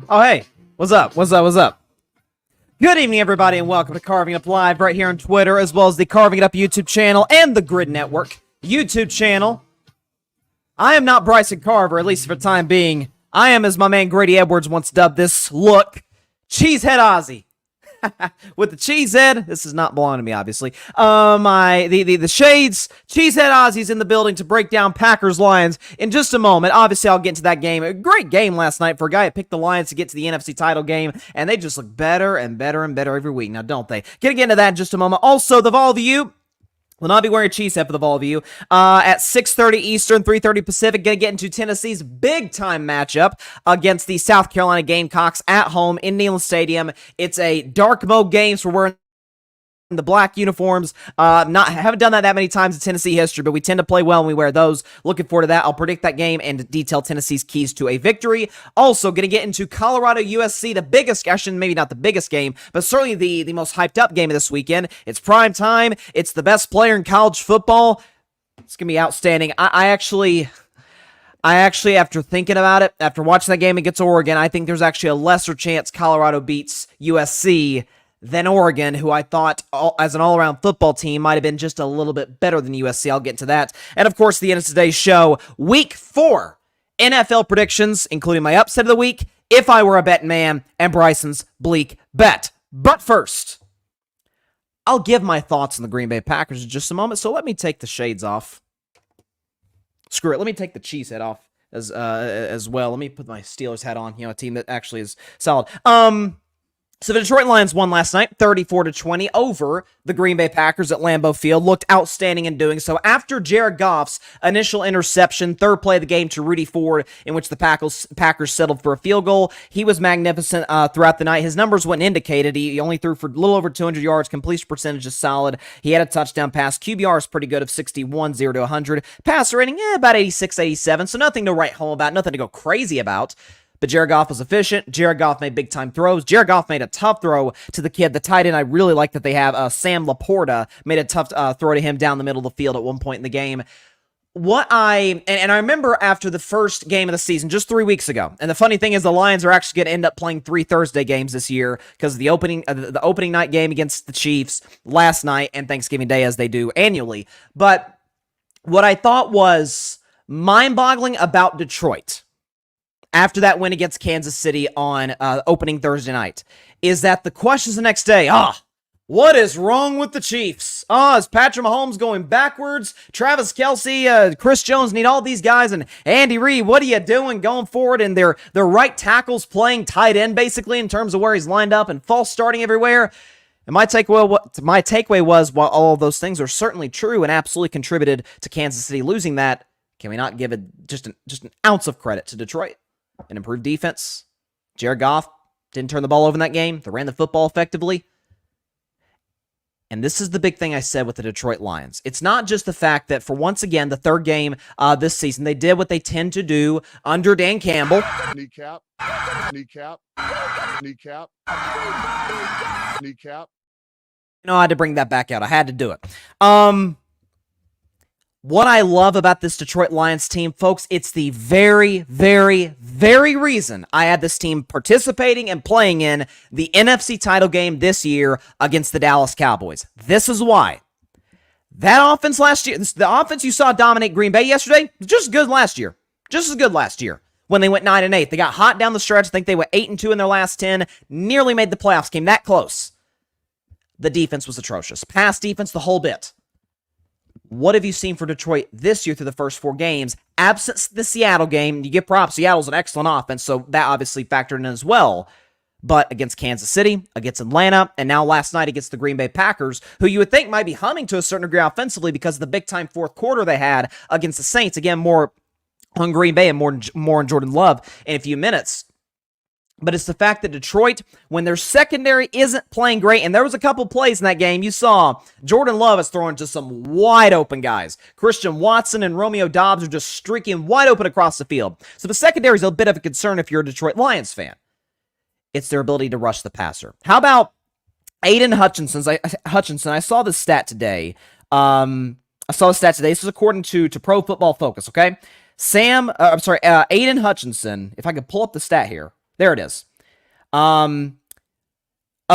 Oh, hey. What's up? What's up? What's up? Good evening, everybody, and welcome to Carving Up Live right here on Twitter, as well as the Carving It Up YouTube channel and the Grid Network YouTube channel. I am not Bryson Carver, at least for the time being. I am, as my man Grady Edwards once dubbed this look, Cheesehead Ozzy. With the cheese head, this does not belong to me, obviously. The shades, Cheesehead Ozzy's in the building to break down Packers Lions in just a moment. Obviously, I'll get into that game. A great game last night for a guy that picked the Lions to get to the NFC title game, and they just look better and better and better every week. Now, don't they? Gonna get into that in just a moment. Also, the Vol View will not be wearing a cheese head for the Vol View. At 6:30 Eastern, 3:30 Pacific, going to get into Tennessee's big-time matchup against the South Carolina Gamecocks at home in Neyland Stadium. It's a dark mode game, so we're wearing the black uniforms. Haven't done that many times in Tennessee history, but we tend to play well when we wear those. Looking forward to that. I'll predict that game and detail Tennessee's keys to a victory. Also, going to get into Colorado USC, the biggest, actually maybe not the biggest game, but certainly the most hyped up game of this weekend. It's prime time. It's the best player in college football. It's going to be outstanding. I actually, after thinking about it, after watching that game against Oregon, I think there's actually a lesser chance Colorado beats USC than Oregon, who I thought, as an all-around football team, might have been just a little bit better than USC. I'll get into that. And, of course, the end of today's show, Week 4 NFL predictions, including my upset of the week, if I were a betting man, and Bryson's Bleak bet. But first, I'll give my thoughts on the Green Bay Packers in just a moment, so let me take the shades off. Screw it. Let me take the cheese head off as well. Let me put my Steelers hat on, a team that actually is solid. So the Detroit Lions won last night, 34-20 over the Green Bay Packers at Lambeau Field. Looked outstanding in doing so. After Jared Goff's initial interception, third play of the game to Rudy Ford, in which the Packers settled for a field goal, he was magnificent throughout the night. His numbers wouldn't indicate it. He only threw for a little over 200 yards. Completion percentage is solid. He had a touchdown pass. QBR is pretty good of 61, 0-100. Passer rating, about 86, 87. So nothing to write home about, nothing to go crazy about. But Jared Goff was efficient. Jared Goff made big-time throws. Jared Goff made a tough throw to the kid, the tight end I really like that they have, Sam Laporta, made a tough throw to him down the middle of the field at one point in the game. I remember after the first game of the season, just 3 weeks ago, and the funny thing is the Lions are actually going to end up playing 3 Thursday games this year because of the opening night game against the Chiefs last night and Thanksgiving Day, as they do annually. But what I thought was mind-boggling about Detroit after that win against Kansas City on opening Thursday night, is that the questions the next day, what is wrong with the Chiefs? Is Patrick Mahomes going backwards? Travis Kelce, Chris Jones need all these guys, and Andy Reid, what are you doing going forward? And their right tackles playing tight end, basically, in terms of where he's lined up and false starting everywhere. And my takeaway was, while all of those things are certainly true and absolutely contributed to Kansas City losing that, can we not give it just an ounce of credit to Detroit? An improved defense. Jared Goff didn't turn the ball over in that game. They ran the football effectively. And this is the big thing I said with the Detroit Lions. It's not just the fact that, for once again, the third game this season, they did what they tend to do under Dan Campbell. Kneecap. I had to bring that back out. I had to do it. What I love about this Detroit Lions team, folks, it's the very, very, very reason I had this team participating and playing in the NFC title game this year against the Dallas Cowboys. This is why. That offense last year, the offense you saw dominate Green Bay yesterday, just as good last year. Just as good last year when they went 9-8. They got hot down the stretch. I think they went 8-2 in their last 10. Nearly made the playoffs. Came that close. The defense was atrocious. Pass defense, the whole bit. What have you seen for Detroit this year through the first 4 games? Absent the Seattle game, you get props. Seattle's an excellent offense, so that obviously factored in as well. But against Kansas City, against Atlanta, and now last night against the Green Bay Packers, who you would think might be humming to a certain degree offensively because of the big-time fourth quarter they had against the Saints. Again, more on Green Bay and more on Jordan Love in a few minutes. But it's the fact that Detroit, when their secondary isn't playing great, and there was a couple plays in that game, you saw Jordan Love is throwing to some wide open guys. Christian Watson and Romeo Doubs are just streaking wide open across the field. So the secondary is a bit of a concern if you're a Detroit Lions fan. It's their ability to rush the passer. How about Aiden Hutchinson? I saw this stat today. I saw the stats today. This is according to Pro Football Focus, okay? Aiden Hutchinson, if I could pull up the stat here. There it is. Of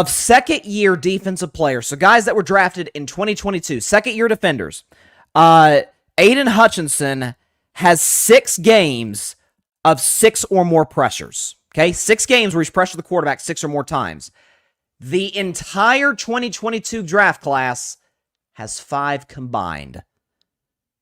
second-year defensive players, so guys that were drafted in 2022, second-year defenders, Aiden Hutchinson has 6 games of 6 or more pressures. Okay, 6 games where he's pressured the quarterback 6 or more times. The entire 2022 draft class has 5 combined.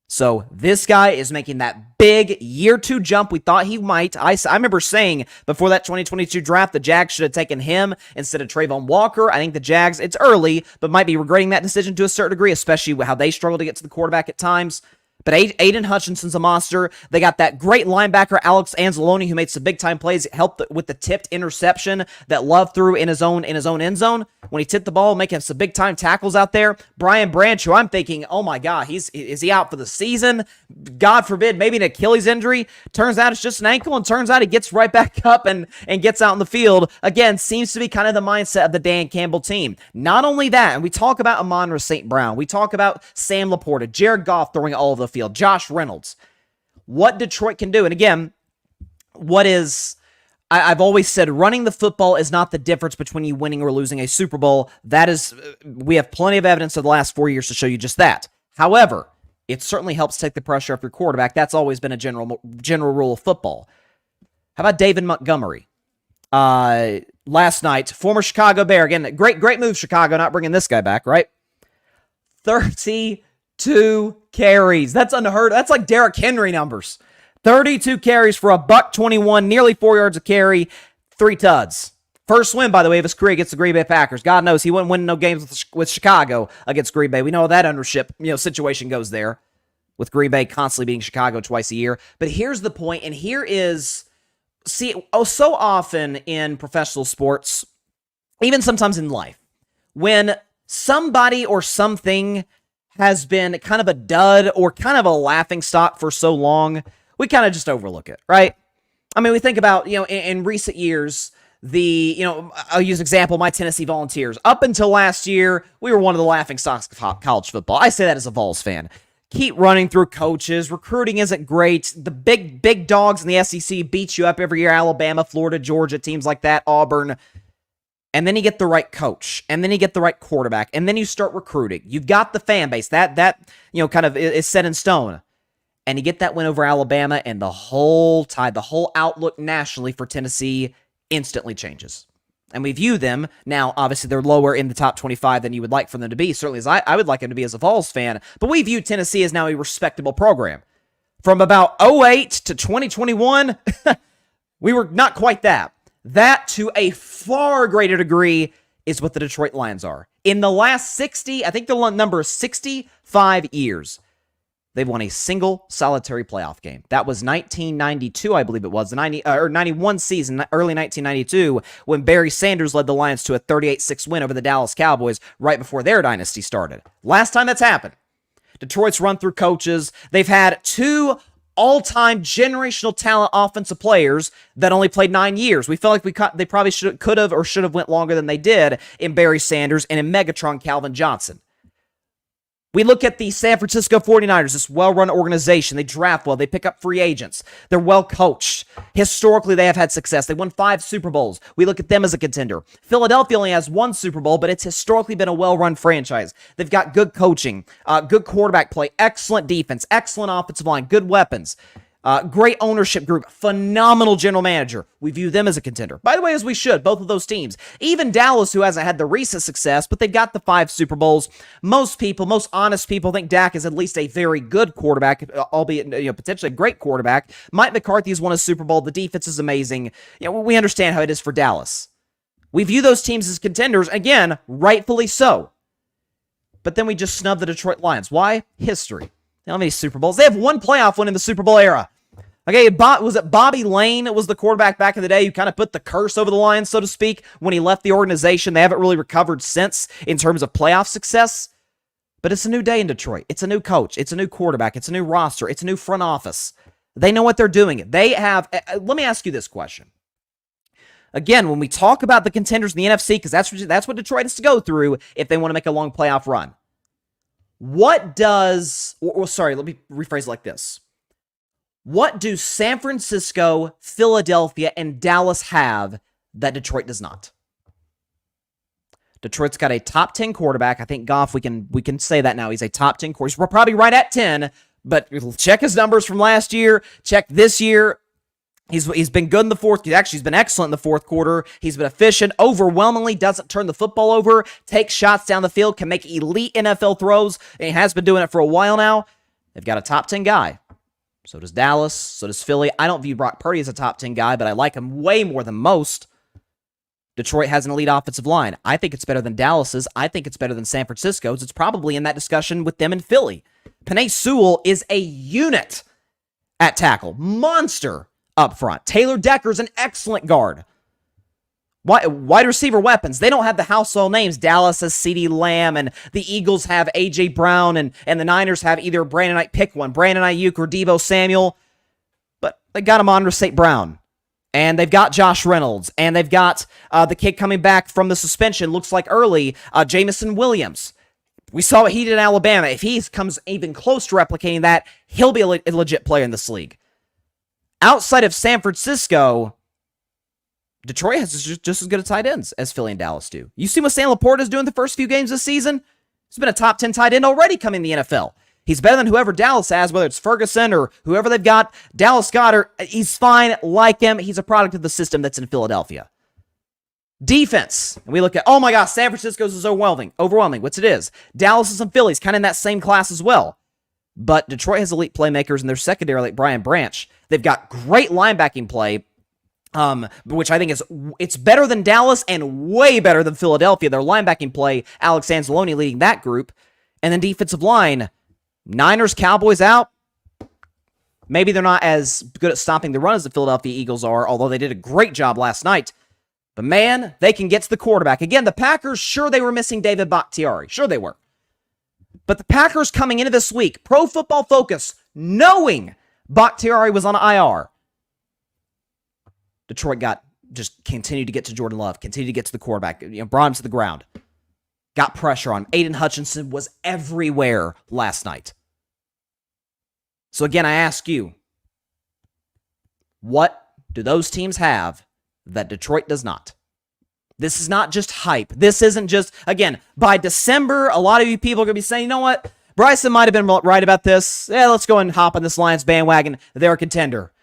So this guy is making that big year 2 jump we thought he might. I remember saying before that 2022 draft, the Jags should have taken him instead of Trayvon Walker. I think the Jags, it's early, but might be regretting that decision to a certain degree, especially how they struggle to get to the quarterback at times. But Aiden Hutchinson's a monster. They got that great linebacker, Alex Anzalone, who made some big-time plays, helped with the tipped interception that Love threw in his own end zone. When he tipped the ball, making some big-time tackles out there. Brian Branch, who I'm thinking, oh my God, is he out for the season? God forbid, maybe an Achilles injury. Turns out it's just an ankle, and turns out he gets right back up and gets out in the field. Again, seems to be kind of the mindset of the Dan Campbell team. Not only that, and we talk about Amon-Ra St. Brown, we talk about Sam Laporta, Jared Goff throwing all over the field, Josh Reynolds. What Detroit can do, and again, I've always said running the football is not the difference between you winning or losing a Super Bowl. We have plenty of evidence of the last 4 years to show you just that. However, it certainly helps take the pressure off your quarterback. That's always been a general rule of football. How about David Montgomery? Last night, former Chicago Bear. Again, great move, Chicago, not bringing this guy back, right? 32 carries. That's unheard of. That's like Derrick Henry numbers. 32 carries for $121, nearly 4 yards a carry, 3 tuds. First win, by the way, of his career against the Green Bay Packers. God knows he wouldn't win no games with Chicago against Green Bay. We know how that ownership situation goes there, with Green Bay constantly beating Chicago twice a year. But here's the point, and here is, so often in professional sports, even sometimes in life, when somebody or something has been kind of a dud or kind of a laughing stock for so long, we kind of just overlook it, right? I mean, we think about, in recent years, I'll use example, my Tennessee Volunteers. Up until last year, we were one of the laughing stocks of college football. I say that as a Vols fan. Keep running through coaches. Recruiting isn't great. The big dogs in the SEC beat you up every year. Alabama, Florida, Georgia, teams like that, Auburn. And then you get the right coach, and then you get the right quarterback, and then you start recruiting. You've got the fan base. That kind of is set in stone. And you get that win over Alabama, and the whole outlook nationally for Tennessee instantly changes. And we view them, now obviously they're lower in the top 25 than you would like for them to be, certainly as I would like them to be as a Vols fan, but we view Tennessee as now a respectable program. From about 2008 to 2021, we were not quite that. That, to a far greater degree, is what the Detroit Lions are. In the last 60, I think the number is 65 years, they've won a single solitary playoff game. That was 1992, I believe it was, the 91 season, early 1992, when Barry Sanders led the Lions to a 38-6 win over the Dallas Cowboys right before their dynasty started. Last time that's happened. Detroit's run through coaches. They've had 2 all-time generational talent offensive players that only played 9 years. We felt like they probably could have or should have went longer than they did in Barry Sanders and in Megatron Calvin Johnson. We look at the San Francisco 49ers, this well-run organization. They draft well. They pick up free agents. They're well-coached. Historically, they have had success. They won 5 Super Bowls. We look at them as a contender. Philadelphia only has 1 Super Bowl, but it's historically been a well-run franchise. They've got good coaching, good quarterback play, excellent defense, excellent offensive line, good weapons. Great ownership group, phenomenal general manager. We view them as a contender. By the way, as we should, both of those teams. Even Dallas, who hasn't had the recent success, but they've got the 5 Super Bowls. Most honest people think Dak is at least a very good quarterback, albeit potentially a great quarterback. Mike McCarthy's won a Super Bowl. The defense is amazing. We understand how it is for Dallas. We view those teams as contenders, again, rightfully so. But then we just snub the Detroit Lions. Why? History. They don't have any Super Bowls. They have 1 playoff win in the Super Bowl era. Okay, was it Bobby Lane? It was the quarterback back in the day who kind of put the curse over the Lions, so to speak, when he left the organization. They haven't really recovered since in terms of playoff success. But it's a new day in Detroit. It's a new coach. It's a new quarterback. It's a new roster. It's a new front office. They know what they're doing. They have... Let me ask you this question. Again, when we talk about the contenders in the NFC, because that's what Detroit has to go through if they want to make a long playoff run. What does, sorry, let me rephrase it like this. What do San Francisco, Philadelphia, and Dallas have that Detroit does not? Detroit's got a top 10 quarterback. I think Goff, we can say that now. He's a top 10 quarterback. We're probably right at 10, but check his numbers from last year. Check this year. He's been good in the fourth. Actually, he's been excellent in the fourth quarter. He's been efficient, overwhelmingly doesn't turn the football over, takes shots down the field, can make elite NFL throws, and he has been doing it for a while now. They've got a top 10 guy. So does Dallas. So does Philly. I don't view Brock Purdy as a top 10 guy, but I like him way more than most. Detroit has an elite offensive line. I think it's better than Dallas's. I think it's better than San Francisco's. It's probably in that discussion with them and Philly. Penei Sewell is a unit at tackle. Monster up front. Taylor Decker's an excellent guard. Wide receiver weapons. They don't have the household names. Dallas has CeeDee Lamb, and the Eagles have A.J. Brown, and the Niners have either Brandon Ayuk, pick one, Brandon Ayuk or Deebo Samuel. But they got Amon-Ra St. Brown. And they've got Josh Reynolds. And they've got the kid coming back from the suspension, looks like early, Jamison Williams. We saw what he did in Alabama. If he comes even close to replicating that, he'll be a legit player in this league. Outside of San Francisco, Detroit has just as good a tight ends as Philly and Dallas do. You see what Sam Laporta's doing the first few games this season? He's been a top 10 tight end already coming in the NFL. He's better than whoever Dallas has, whether it's Ferguson or whoever they've got. Dallas Goedert, he's fine, like him. He's a product of the system that's in Philadelphia. Defense. And we look at, oh my gosh, San Francisco's is overwhelming, which it is. Dallas and Philly's kind of in that same class as well. But Detroit has elite playmakers in their secondary like Brian Branch. They've got great linebacking play, which I think it's better than Dallas and way better than Philadelphia. Their linebacking play, Alex Anzalone leading that group. And then defensive line, Niners, Cowboys out. Maybe they're not as good at stopping the run as the Philadelphia Eagles are, although they did a great job last night. But man, they can get to the quarterback. Again, the Packers, sure they were missing David Bakhtiari. Sure they were. But the Packers coming into this week, Pro Football Focus, knowing Bakhtiari was on IR. Detroit just continued to get to Jordan Love, continued to get to the quarterback, brought him to the ground. Got pressure on him. Aiden Hutchinson was everywhere last night. So again, I ask you, what do those teams have that Detroit does not? This is not just hype. This isn't just, again, by December, a lot of you people are going to be saying, you know what? Bryson might have been right about this. Yeah, let's go and hop on this Lions bandwagon. They're a contender.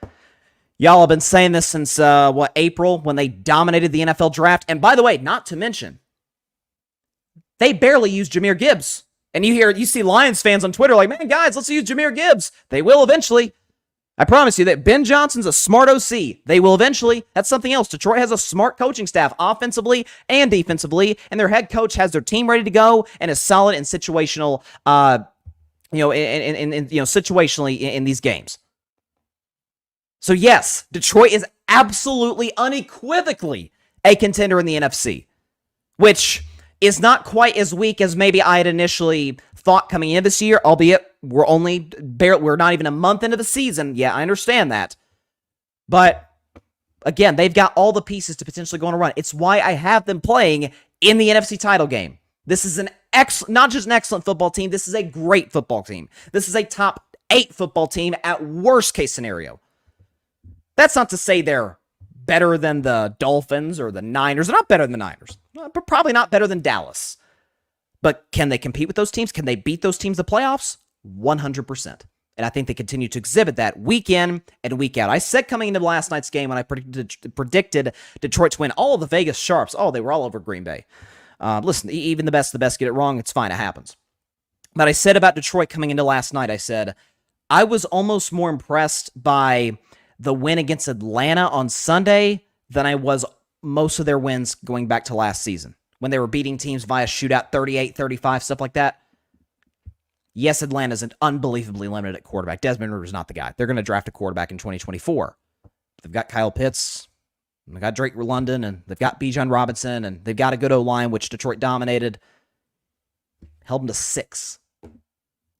Y'all have been saying this since, April, when they dominated the NFL draft. And by the way, not to mention, they barely used Jahmyr Gibbs. And you see Lions fans on Twitter like, man, guys, let's use Jahmyr Gibbs. They will eventually. I promise you that Ben Johnson's a smart OC. They will eventually. That's something else. Detroit has a smart coaching staff, offensively and defensively, and their head coach has their team ready to go and is solid and situational, situationally in these games. So yes, Detroit is absolutely, unequivocally a contender in the NFC, which is not quite as weak as maybe I had initially thought coming into this year, albeit we're not even a month into the season. Yeah, I understand that. But again, they've got all the pieces to potentially go on a run. It's why I have them playing in the NFC title game. This is not just an excellent football team, this is a great football team. This is a top 8 football team at worst case scenario. That's not to say they're better than the Dolphins or the Niners. They're not better than the Niners, but probably not better than Dallas. But can they compete with those teams? Can they beat those teams in the playoffs? 100%. And I think they continue to exhibit that week in and week out. I said coming into last night's game when I predicted Detroit to win, all of the Vegas Sharps, they were all over Green Bay. Listen, even the best get it wrong. It's fine. It happens. But I said about Detroit coming into last night, I said, I was almost more impressed by the win against Atlanta on Sunday than I was most of their wins going back to last season, when they were beating teams via shootout, 38-35, stuff like that. Yes, Atlanta's an unbelievably limited at quarterback. Desmond Ridder's not the guy. They're going to draft a quarterback in 2024. They've got Kyle Pitts, they've got Drake London, and they've got Bijan Robinson, and they've got a good O-line, which Detroit dominated. Held them to 6.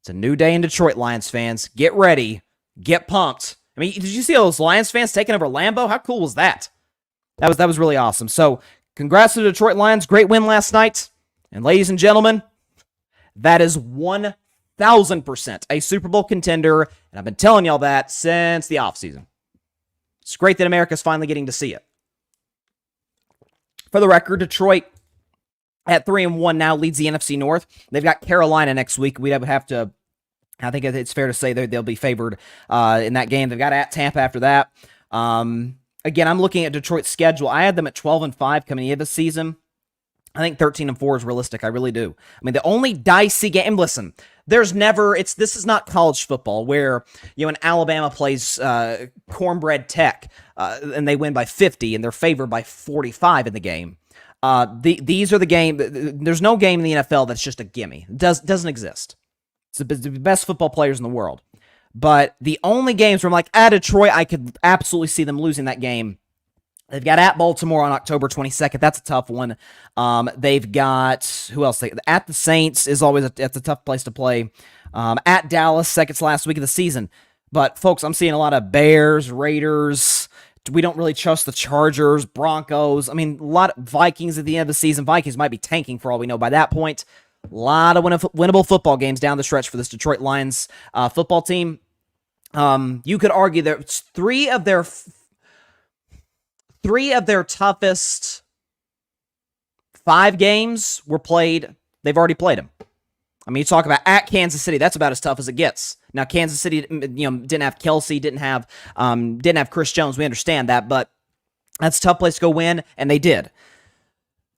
It's a new day in Detroit, Lions fans. Get ready. Get pumped. I mean, did you see all those Lions fans taking over Lambeau? How cool was that? That was really awesome. So, congrats to the Detroit Lions. Great win last night. And ladies and gentlemen, that is one 1,000% a Super Bowl contender, and I've been telling y'all that since the offseason. It's great that America's finally getting to see it. For the record, Detroit at 3-1 now leads the NFC North. They've got Carolina next week. We'd have to, I think it's fair to say they'll be favored in that game. They've got at Tampa after that. Again, I'm looking at Detroit's schedule. I had them at 12-5 coming into the season. I think 13-4 is realistic. I really do. I mean, the only dicey game, listen, this is not college football where, an Alabama plays Cornbread Tech and they win by 50 and they're favored by 45 in the game. These are the game. There's no game in the NFL that's just a gimme. It doesn't exist. It's the best football players in the world. But the only games where I'm like, Detroit, I could absolutely see them losing that game. They've got at Baltimore on October 22nd. That's a tough one. They've got, who else? At the Saints is always that's a tough place to play. At Dallas, second to last week of the season. But, folks, I'm seeing a lot of Bears, Raiders. We don't really trust the Chargers, Broncos. I mean, a lot of Vikings at the end of the season. Vikings might be tanking for all we know by that point. A lot of winnable football games down the stretch for this Detroit Lions football team. You could argue that three of their toughest 5 games were played. They've already played them. I mean, you talk about at Kansas City. That's about as tough as it gets. Now, Kansas City, didn't have Kelsey, didn't have Chris Jones. We understand that, but that's a tough place to go win, and they did.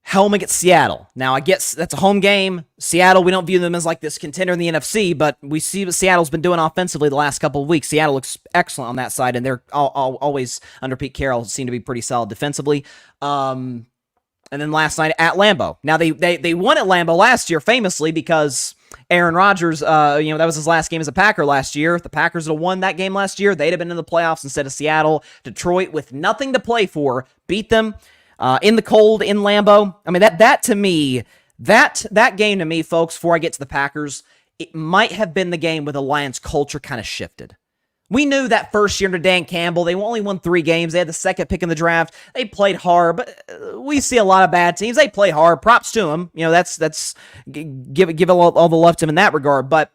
Home against Seattle. Now, I guess that's a home game. Seattle, we don't view them as like this contender in the NFC, but we see what Seattle's been doing offensively the last couple of weeks. Seattle looks excellent on that side, and they're always, under Pete Carroll, seem to be pretty solid defensively. And then last night at Lambeau. Now, they won at Lambeau last year famously because Aaron Rodgers, that was his last game as a Packer last year. If the Packers had won that game last year, they'd have been in the playoffs instead of Seattle. Detroit, with nothing to play for, beat them. In the cold, in Lambeau. I mean, that to me, that game to me, folks, before I get to the Packers, it might have been the game where the Lions' culture kind of shifted. We knew that first year under Dan Campbell, they only won 3 games. They had the second pick in the draft. They played hard, but we see a lot of bad teams. They play hard. Props to them. That's give all the love to them in that regard. But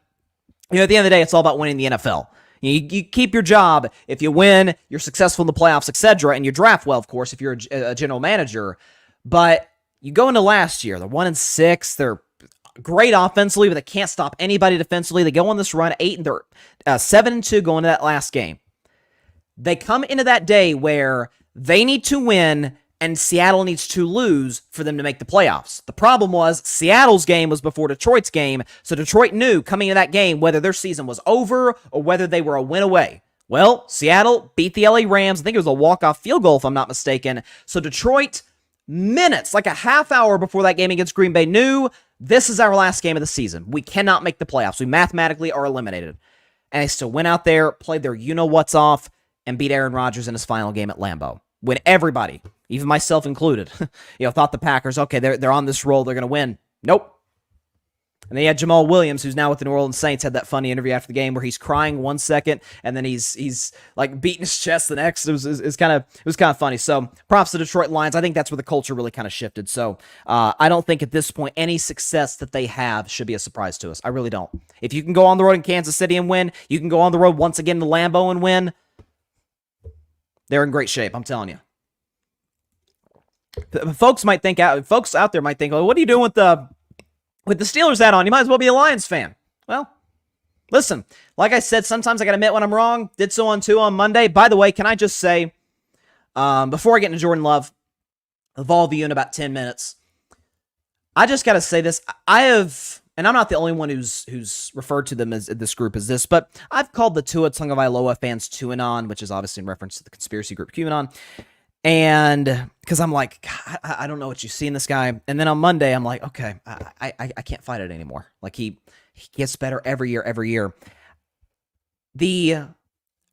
at the end of the day, it's all about winning the NFL. You keep your job if you win, you're successful in the playoffs, etc., and you draft well, of course, if you're a general manager. But you go into last year, they're 1-6, they're great offensively, but they can't stop anybody defensively. They go on this run 8 and they're 7-2 going into that last game. They come into that day where they need to win and Seattle needs to lose for them to make the playoffs. The problem was Seattle's game was before Detroit's game, so Detroit knew coming into that game whether their season was over or whether they were a win away. Well, Seattle beat the LA Rams. I think it was a walk-off field goal, if I'm not mistaken. So Detroit, minutes, like a half hour before that game against Green Bay, knew this is our last game of the season. We cannot make the playoffs. We mathematically are eliminated. And they still went out there, played their you-know-what's off, and beat Aaron Rodgers in his final game at Lambeau. When everybody, even myself included, thought the Packers, okay, they're on this roll, they're going to win. Nope. And then you had Jamal Williams, who's now with the New Orleans Saints, had that funny interview after the game where he's crying 1 second and then he's like beating his chest the next. It was kind of funny. So props to Detroit Lions. I think that's where the culture really kind of shifted. So I don't think at this point any success that they have should be a surprise to us. I really don't. If you can go on the road in Kansas City and win, you can go on the road once again to Lambeau and win. They're in great shape, I'm telling you. Folks out there might think, well, what are you doing with the Steelers hat on? You might as well be a Lions fan. Well, listen, like I said, sometimes I got to admit when I'm wrong. Did so on Monday. By the way, can I just say, before I get into Jordan Love, evolve you in about 10 minutes, I just got to say this. I have, and I'm not the only one who's referred to them as this group as this, but I've called the Tua Tagovailoa fans TuaNon, which is obviously in reference to the conspiracy group QAnon. And because I'm like, God, I don't know what you see in this guy. And then on Monday, I'm like, okay, I can't fight it anymore. Like he gets better every year. The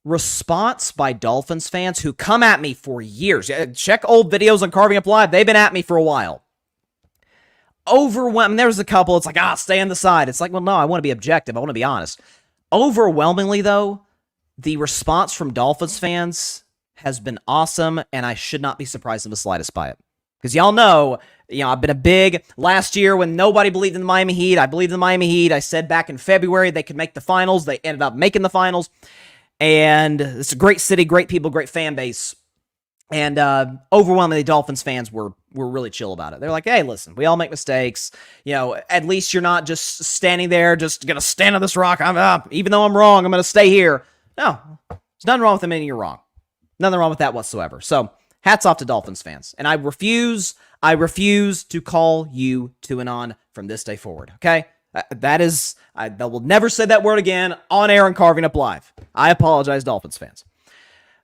response by Dolphins fans who come at me for years, check old videos on Carving Up Live, they've been at me for a while. Overwhelming. There's a couple, it's like, stay on the side. It's like, well, no, I want to be objective. I want to be honest. Overwhelmingly, though, the response from Dolphins fans has been awesome, and I should not be surprised in the slightest by it. Because y'all know, I've been a big, last year when nobody believed in the Miami Heat, I believed in the Miami Heat. I said back in February they could make the finals. They ended up making the finals. And it's a great city, great people, great fan base. And overwhelmingly, Dolphins fans were really chill about it. They're like, hey, listen, we all make mistakes. At least you're not just standing there, just going to stand on this rock. Even though I'm wrong, I'm going to stay here. No, there's nothing wrong with admitting you're wrong. Nothing wrong with that whatsoever. So hats off to Dolphins fans. And I refuse to call you to and on from this day forward, okay? I will never say that word again on air and Carving Up Live. I apologize, Dolphins fans.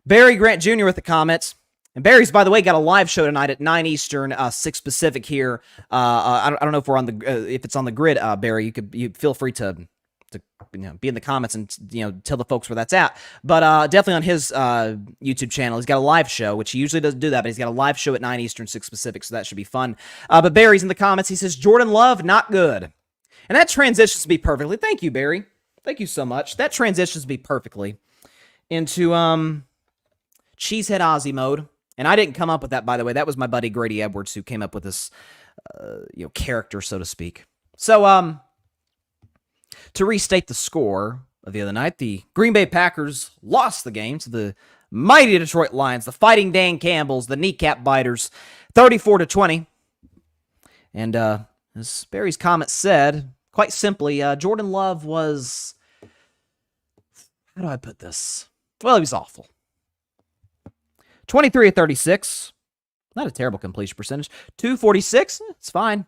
Barry Grant Jr. with the comments. And Barry's, by the way, got a live show tonight at 9 Eastern, 6 Pacific here. I don't know if we're on if it's on the grid, Barry. You feel free to be in the comments and tell the folks where that's at. But definitely on his YouTube channel, he's got a live show, which he usually doesn't do that, but he's got a live show at 9 Eastern, 6 Pacific, so that should be fun. But Barry's in the comments. He says, Jordan Love, not good. And that transitions me perfectly. Thank you, Barry. Thank you so much. That transitions me perfectly into Cheesehead Ozzy mode. And I didn't come up with that, by the way. That was my buddy Grady Edwards who came up with this character, so to speak. So, to restate the score of the other night, the Green Bay Packers lost the game to the mighty Detroit Lions, the Fighting Dan Campbells, the Kneecap Biters, 34-20. And as Barry's comment said, quite simply, Jordan Love was, how do I put this? Well, he was awful. 23 of 36. Not a terrible completion percentage. 246. It's fine.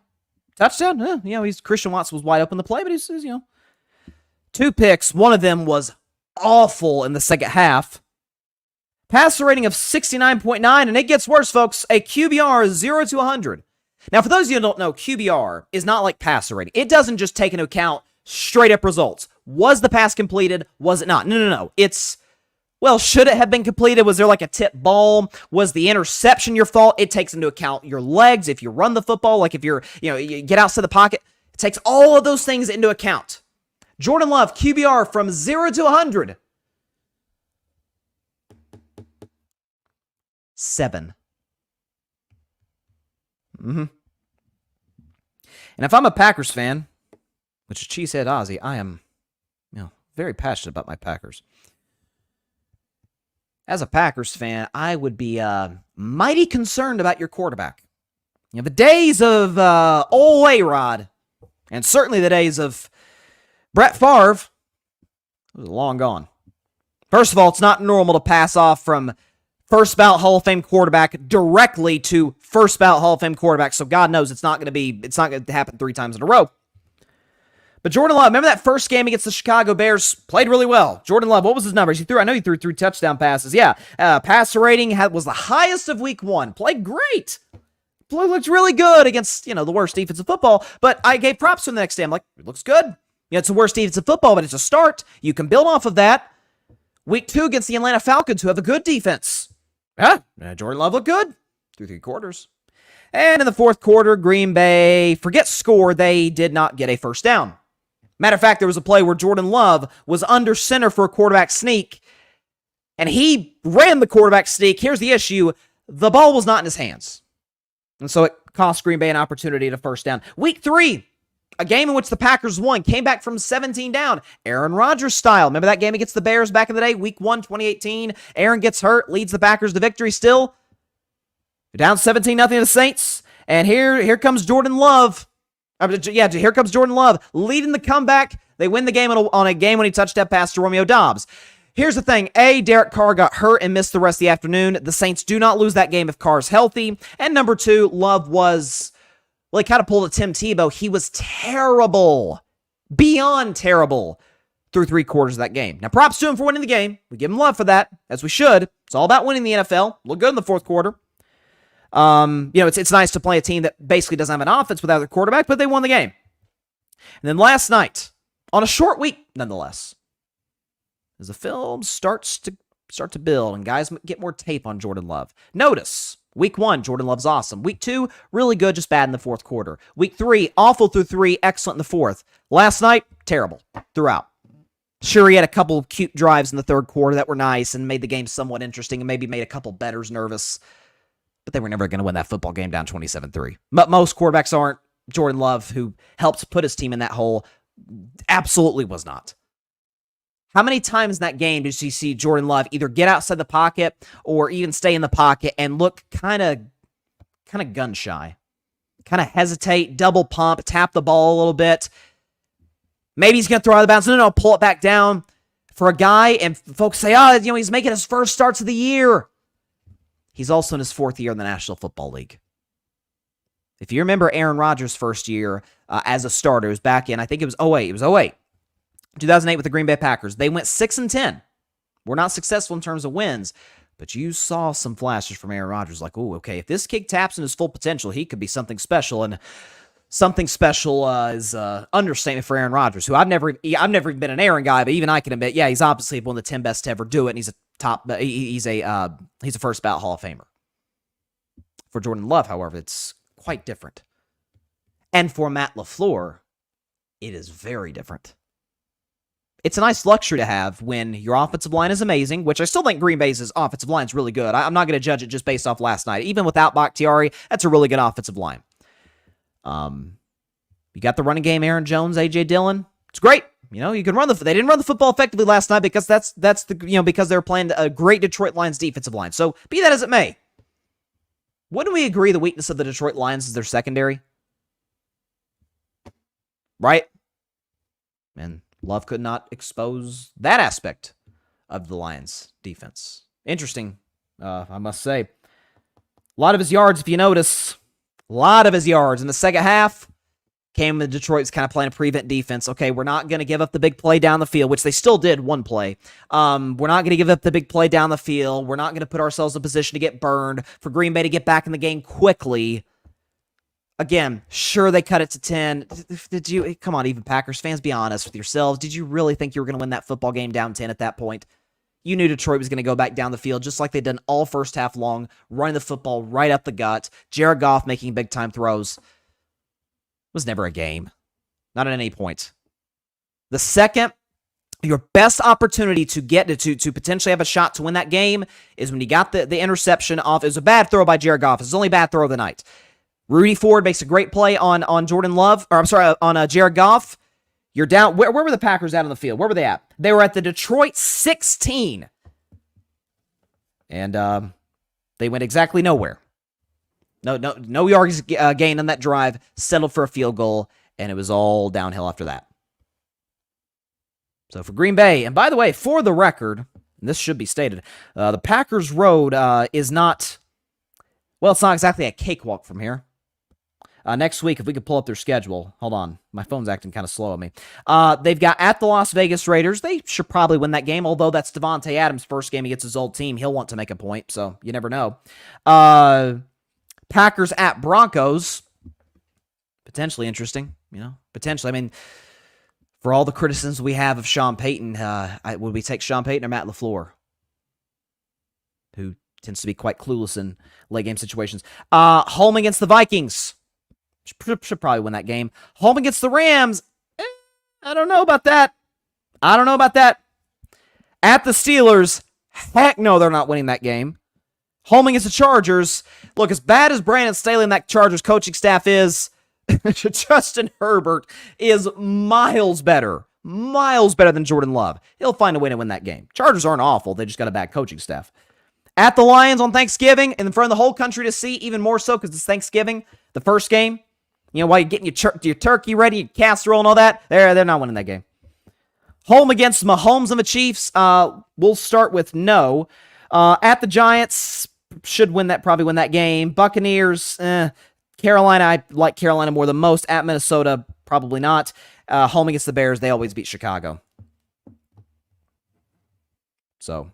Touchdown. He's Christian Watson was wide open the play, but he's 2 picks. One of them was awful in the second half. Passer rating of 69.9, and it gets worse, folks. A QBR is 0 to 100. Now, for those of you who don't know, QBR is not like passer rating. It doesn't just take into account straight up results. Was the pass completed? Was it not? No. It's, well, should it have been completed? Was there like a tip ball? Was the interception your fault? It takes into account your legs. If you run the football, like if you get outside the pocket, it takes all of those things into account. Jordan Love, QBR from 0 to 100. 7. And if I'm a Packers fan, which is Cheesehead Ozzy, I am, very passionate about my Packers. As a Packers fan, I would be mighty concerned about your quarterback. The days of old A-Rod, and certainly the days of Brett Favre, was long gone. First of all, it's not normal to pass off from first ballot Hall of Fame quarterback directly to first ballot Hall of Fame quarterback, so God knows it's not going to happen 3 times in a row. But Jordan Love, remember that first game against the Chicago Bears? Played really well. Jordan Love, what was his numbers? I know he threw 3 touchdown passes. Yeah, passer rating was the highest of week 1. Played great. Looked really good against, the worst defense of football. But I gave props to him the next day. I'm like, it looks good. It's the worst defense of football, but it's a start. You can build off of that. Week 2 against the Atlanta Falcons, who have a good defense. Yeah, Jordan Love looked good through 3 quarters. And in the 4th quarter, Green Bay, forget score, they did not get a first down. Matter of fact, there was a play where Jordan Love was under center for a quarterback sneak, and he ran the quarterback sneak. Here's the issue. The ball was not in his hands. And so it cost Green Bay an opportunity to first down. Week 3, a game in which the Packers won, came back from 17 down. Aaron Rodgers style. Remember that game against the Bears back in the day? Week 1, 2018. Aaron gets hurt, leads the Packers to victory still. They're down 17-0 to the Saints. And here comes Jordan Love. Here comes Jordan Love leading the comeback. They win the game on a game when he touched that pass to Romeo Doubs. Here's the thing. Derek Carr got hurt and missed the rest of the afternoon. The Saints do not lose that game if Carr's healthy. And number 2, Love was, he kind of pulled a Tim Tebow. He was terrible. Beyond terrible through 3 quarters of that game. Now, props to him for winning the game. We give him love for that, as we should. It's all about winning the NFL. Look good in the 4th quarter. It's nice to play a team that basically doesn't have an offense without their quarterback, but they won the game. And then last night, on a short week, nonetheless, as the film starts to build and guys get more tape on Jordan Love. Notice, week 1, Jordan Love's awesome. Week 2, really good, just bad in the 4th quarter. Week 3, awful through 3, excellent in the 4th. Last night, terrible throughout. Sure, he had a couple cute drives in the 3rd quarter that were nice and made the game somewhat interesting and maybe made a couple bettors nervous. but they were never going to win that football game down 27-3. But most quarterbacks aren't. Jordan Love, who helped put his team in that hole, absolutely was not. How many times in that game did you see Jordan Love either get outside the pocket or even stay in the pocket and look kind of gun shy? Kind of hesitate, double pump, tap the ball a little bit. Maybe he's going to throw out of bounds. No, pull it back down. For a guy, and folks say, he's making his first starts of the year. He's also in his 4th year in the National Football League. If you remember Aaron Rodgers' first year as a starter, it was back in, I think it was 08. It was 08. 2008 with the Green Bay Packers. They went 6-10. Were not successful in terms of wins, but you saw some flashes from Aaron Rodgers like, oh, okay, if this kid taps in his full potential, he could be something special. And something special is understatement for Aaron Rodgers, who I've never even been an Aaron guy, but even I can admit, yeah, he's obviously one of the 10 best to ever do it, and he's a first ballot Hall of Famer. For Jordan Love, however, it's quite different. And for Matt LaFleur, it is very different. It's a nice luxury to have when your offensive line is amazing, which I still think Green Bay's offensive line is really good. I'm not going to judge it just based off last night. Even without Bakhtiari, that's a really good offensive line. You got the running game, Aaron Jones, A.J. Dillon. It's great. You can run they didn't run the football effectively last night because because they were playing a great Detroit Lions defensive line. So be that as it may, wouldn't we agree the weakness of the Detroit Lions is their secondary? Right? And Love could not expose that aspect of the Lions defense. Interesting, I must say. A lot of his yards, if you notice, a lot of his yards in the second half came when Detroit's kind of playing a prevent defense. Okay, we're not going to give up the big play down the field, which they still did one play. We're not going to give up the big play down the field. We're not going to put ourselves in a position to get burned for Green Bay to get back in the game quickly. Again, sure, they cut it to 10. Did you, come on, even Packers fans, be honest with yourselves. Did you really think you were going to win that football game down 10 at that point? You knew Detroit was going to go back down the field just like they'd done all first half long, running the football right up the gut. Jared Goff making big-time throws. Was never a game. Not at any point. The second, your best opportunity to get to potentially have a shot to win that game is when you got the interception off. It was a bad throw by Jared Goff. It's the only bad throw of the night. Rudy Ford makes a great play on Jordan Love, or I'm sorry, on Jared Goff. You're down. Where were the Packers at on the field? Where were they at? They were at the Detroit 16. And they went exactly nowhere. No yards gained on that drive, settled for a field goal, and it was all downhill after that. So for Green Bay, and by the way, for the record, and this should be stated, the Packers road is not, well, it's not exactly a cakewalk from here. Next week, if we could pull up their schedule. Hold on. My phone's acting kind of slow on me. They've got at the Las Vegas Raiders. They should probably win that game, although that's Devontae Adams' first game against his old team. He'll want to make a point, so you never know. Packers at Broncos. Potentially interesting, potentially. I mean, for all the criticisms we have of Sean Payton, would we take Sean Payton or Matt LaFleur, who tends to be quite clueless in late game situations? Home against the Vikings. Should probably win that game. Home against the Rams. I don't know about that. At the Steelers. Heck no, they're not winning that game. Home against the Chargers. Look, as bad as Brandon Staley and that Chargers coaching staff is, Justin Herbert is miles better than Jordan Love. He'll find a way to win that game. Chargers aren't awful. They just got a bad coaching staff. At the Lions on Thanksgiving, and in front of the whole country to see, even more so because it's Thanksgiving, the first game. While you're getting your turkey ready, your casserole and all that, they're not winning that game. Home against Mahomes and the Chiefs, we'll start with no. At the Giants, probably win that game. Buccaneers, Carolina, I like Carolina more than most. At Minnesota, probably not. Home against the Bears, they always beat Chicago. So,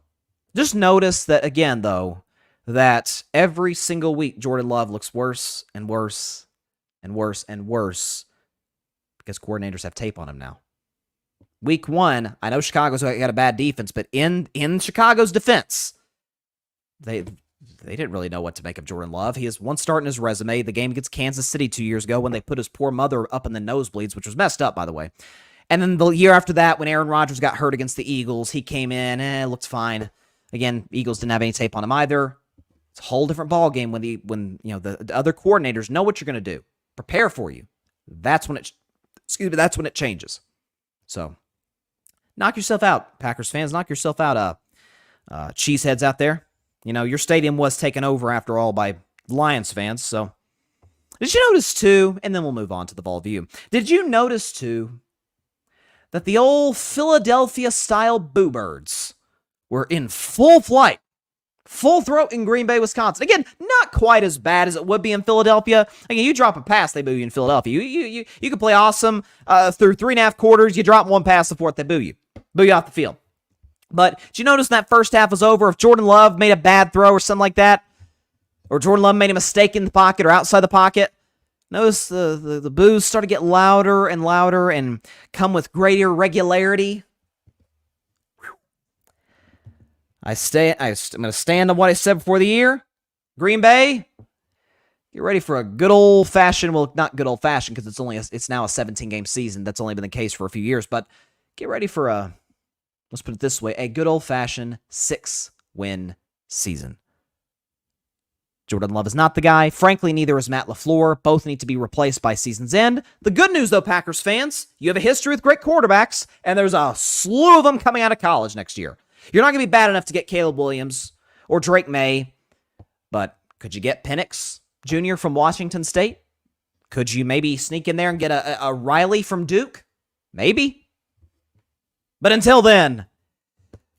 just notice that, again, though, that every single week, Jordan Love looks worse and worse and worse and worse because coordinators have tape on him now. Week 1, I know Chicago's got a bad defense, but in Chicago's defense, they didn't really know what to make of Jordan Love. He has one start in his resume, the game against Kansas City 2 years ago when they put his poor mother up in the nosebleeds, which was messed up, by the way. And then the year after that, when Aaron Rodgers got hurt against the Eagles, he came in, looked fine. Again, Eagles didn't have any tape on him either. It's a whole different ball game when the other coordinators know what you're going to do, prepare for you. That's when it changes. So, knock yourself out, Packers fans. Knock yourself out, cheeseheads out there. Your stadium was taken over after all by Lions fans. So, did you notice too? And then we'll move on to the Vol View. Did you notice too that the old Philadelphia-style Boo Birds were in full flight? Full throat in Green Bay, Wisconsin. Again, not quite as bad as it would be in Philadelphia. Again, you drop a pass, they boo you in Philadelphia. You can play awesome through 3.5 quarters. You drop one pass, the fourth, they boo you. Boo you off the field. But did you notice when that first half was over, if Jordan Love made a bad throw or something like that, or Jordan Love made a mistake in the pocket or outside the pocket, notice the boos started to get louder and louder and come with greater regularity. I'm going to stand on what I said before the year. Green Bay, get ready for a good old-fashioned, well, not good old-fashioned because it's now a 17-game season. That's only been the case for a few years, but get ready for let's put it this way, a good old-fashioned 6-win season. Jordan Love is not the guy. Frankly, neither is Matt LaFleur. Both need to be replaced by season's end. The good news, though, Packers fans, you have a history with great quarterbacks, and there's a slew of them coming out of college next year. You're not going to be bad enough to get Caleb Williams or Drake May, but could you get Penix Jr. from Washington State? Could you maybe sneak in there and get a Riley from Duke? Maybe. But until then,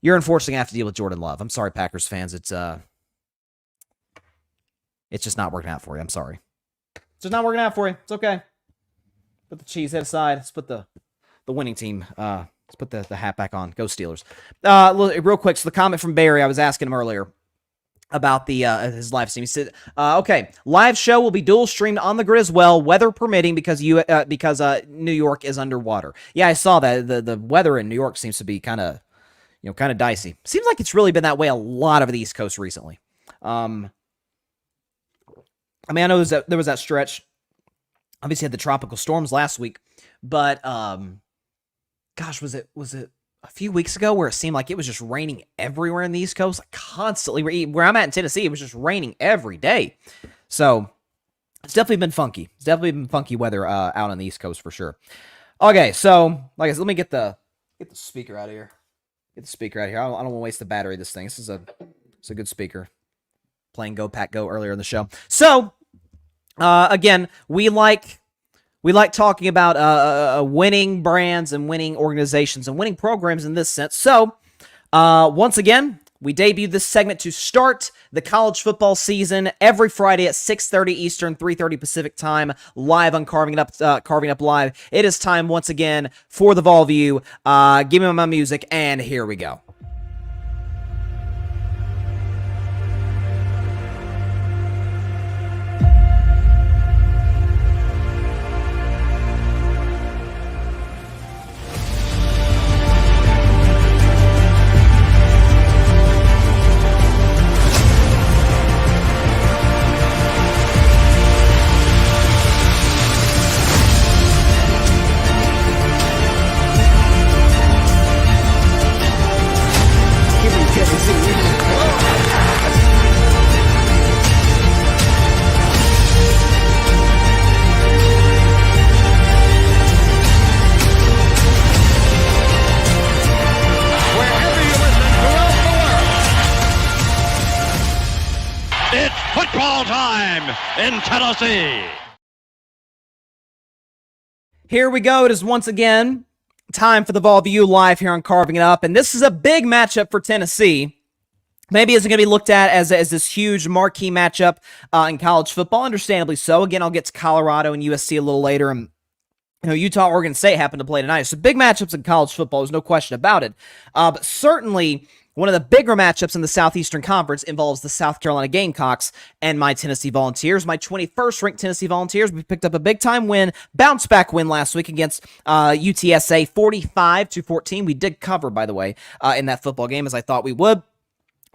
you're unfortunately going to have to deal with Jordan Love. I'm sorry, Packers fans. It's just not working out for you. I'm sorry. It's just not working out for you. It's okay. Put the cheese head aside. Let's put the winning team let's put the hat back on. Go Steelers. Real quick, so the comment from Barry, I was asking him earlier about his live stream. He said, okay, live show will be dual streamed on the grid as well, weather permitting, because New York is underwater. Yeah, I saw that. The weather in New York seems to be kind of dicey. Seems like it's really been that way a lot of the East Coast recently. I know there was that stretch. Obviously, had the tropical storms last week, but gosh, was it a few weeks ago where it seemed like it was just raining everywhere in the East Coast, like constantly. Where I'm at in Tennessee, it was just raining every day. So it's definitely been funky. It's definitely been funky weather out on the East Coast for sure. Okay, so like I said, let me get the speaker out of here. Get the speaker out of here. I don't want to waste the battery of this thing. It's a good speaker. Playing Go Pack Go earlier in the show. So again, we like talking about winning brands and winning organizations and winning programs in this sense. So, once again, we debuted this segment to start the college football season every Friday at 6:30 Eastern, 3:30 Pacific time, live on Carving It Up Live. It is time once again for the Vol View. Give me my music, and here we go. In Tennessee. Here we go. It is once again time for the Vol View live here on Carving It Up, and this is a big matchup for Tennessee. Maybe it's going to be looked at as this huge marquee matchup in college football, understandably so. Again, I'll get to Colorado and USC a little later, and Utah, Oregon State happen to play tonight. So big matchups in college football, there's no question about it. But certainly one of the bigger matchups in the Southeastern Conference involves the South Carolina Gamecocks and my Tennessee Volunteers. My 21st ranked Tennessee Volunteers, we picked up a big-time win, bounce-back win last week against UTSA, 45-14. We did cover, by the way, in that football game, as I thought we would.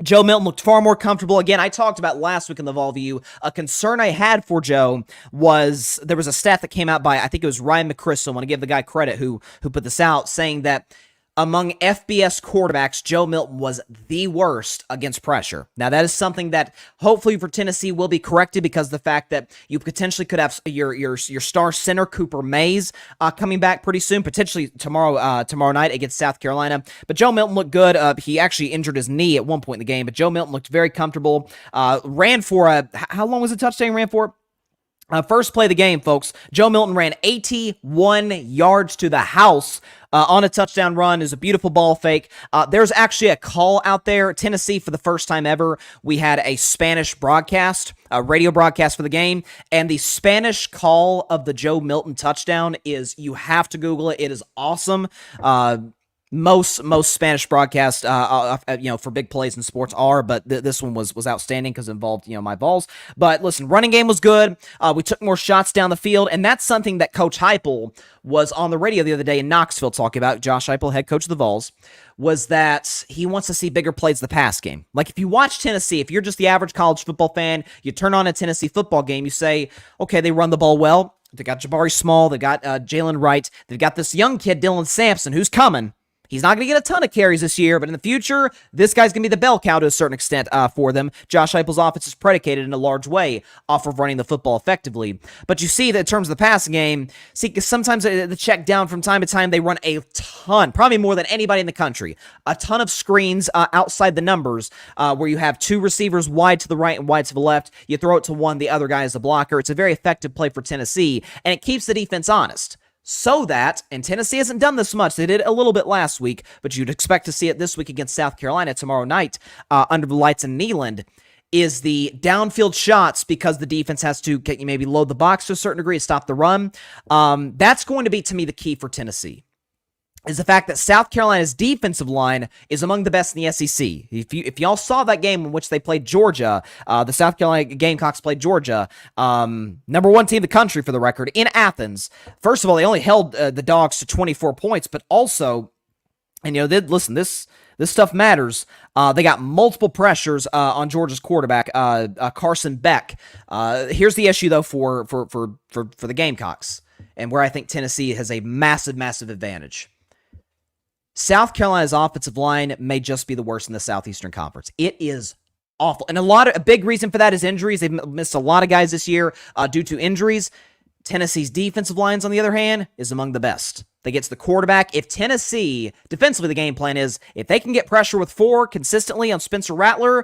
Joe Milton looked far more comfortable. Again, I talked about last week in the Vol View, a concern I had for Joe was there was a stat that came out by, I think it was Ryan McChrystal. I want to give the guy credit who put this out, saying that among FBS quarterbacks, Joe Milton was the worst against pressure. Now, that is something that hopefully for Tennessee will be corrected because the fact that you potentially could have your star center, Cooper Mays, coming back pretty soon, potentially tomorrow night against South Carolina. But Joe Milton looked good. He actually injured his knee at one point in the game, but Joe Milton looked very comfortable. Ran for how long was the touchdown ran for? First play of the game, folks. Joe Milton ran 81 yards to the house on a touchdown run. It was a beautiful ball fake. There's actually a call out there. Tennessee, for the first time ever, we had a Spanish broadcast, a radio broadcast for the game, and the Spanish call of the Joe Milton touchdown is, you have to Google it. It is awesome. Most Spanish broadcasts, for big plays in sports are, but this one was outstanding because it involved, my Vols. But listen, running game was good. We took more shots down the field, and that's something that Coach Heupel was on the radio the other day in Knoxville talking about. Josh Heupel, head coach of the Vols, was that he wants to see bigger plays in the pass game. Like if you watch Tennessee, if you're just the average college football fan, you turn on a Tennessee football game, you say, okay, they run the ball well. They got Jabari Small, they got Jalen Wright, they've got this young kid, Dylan Sampson, who's coming. He's not going to get a ton of carries this year, but in the future, this guy's going to be the bell cow to a certain extent for them. Josh Heupel's offense is predicated in a large way off of running the football effectively. But you see that in terms of the passing game, sometimes the check down from time to time, they run a ton, probably more than anybody in the country, a ton of screens outside the numbers where you have two receivers wide to the right and wide to the left. You throw it to one, the other guy is the blocker. It's a very effective play for Tennessee, and it keeps the defense honest. So that, and Tennessee hasn't done this much, they did a little bit last week, but you'd expect to see it this week against South Carolina tomorrow night under the lights in Neyland, is the downfield shots because the defense has to maybe load the box to a certain degree, stop the run. That's going to be, to me, the key for Tennessee, is the fact that South Carolina's defensive line is among the best in the SEC. If y'all saw that game in which they played Georgia, the South Carolina Gamecocks played Georgia, number one team in the country for the record, in Athens. First of all, they only held the Dogs to 24 points, but also, and listen, this stuff matters. They got multiple pressures on Georgia's quarterback, Carson Beck. Here's the issue though for the Gamecocks, and where I think Tennessee has a massive advantage. South Carolina's offensive line may just be the worst in the Southeastern Conference. It is awful. And a big reason for that is injuries. They've missed a lot of guys this year due to injuries. Tennessee's defensive lines, on the other hand, is among the best. They get to the quarterback. If Tennessee, defensively, the game plan is, if they can get pressure with 4 consistently on Spencer Rattler,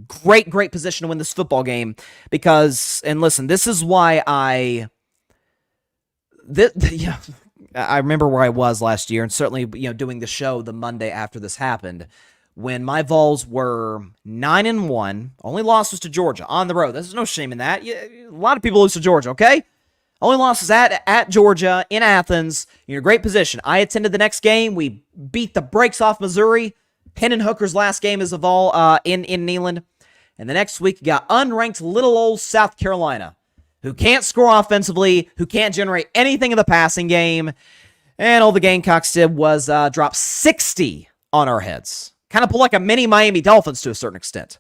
great position to win this football game. Because, and listen, this is why I remember where I was last year, and certainly, doing the show the Monday after this happened, when my Vols were 9-1, only loss was to Georgia on the road. There's no shame in that. A lot of people lose to Georgia, okay? Only loss is at Georgia, in Athens. You're in a great position. I attended the next game. We beat the brakes off Missouri. Hendon Hooker's last game is a Vol in Neyland. And the next week, you got unranked little old South Carolina, who can't score offensively, who can't generate anything in the passing game. And all the Gamecocks did was drop 60 on our heads. Kind of pull like a mini Miami Dolphins to a certain extent.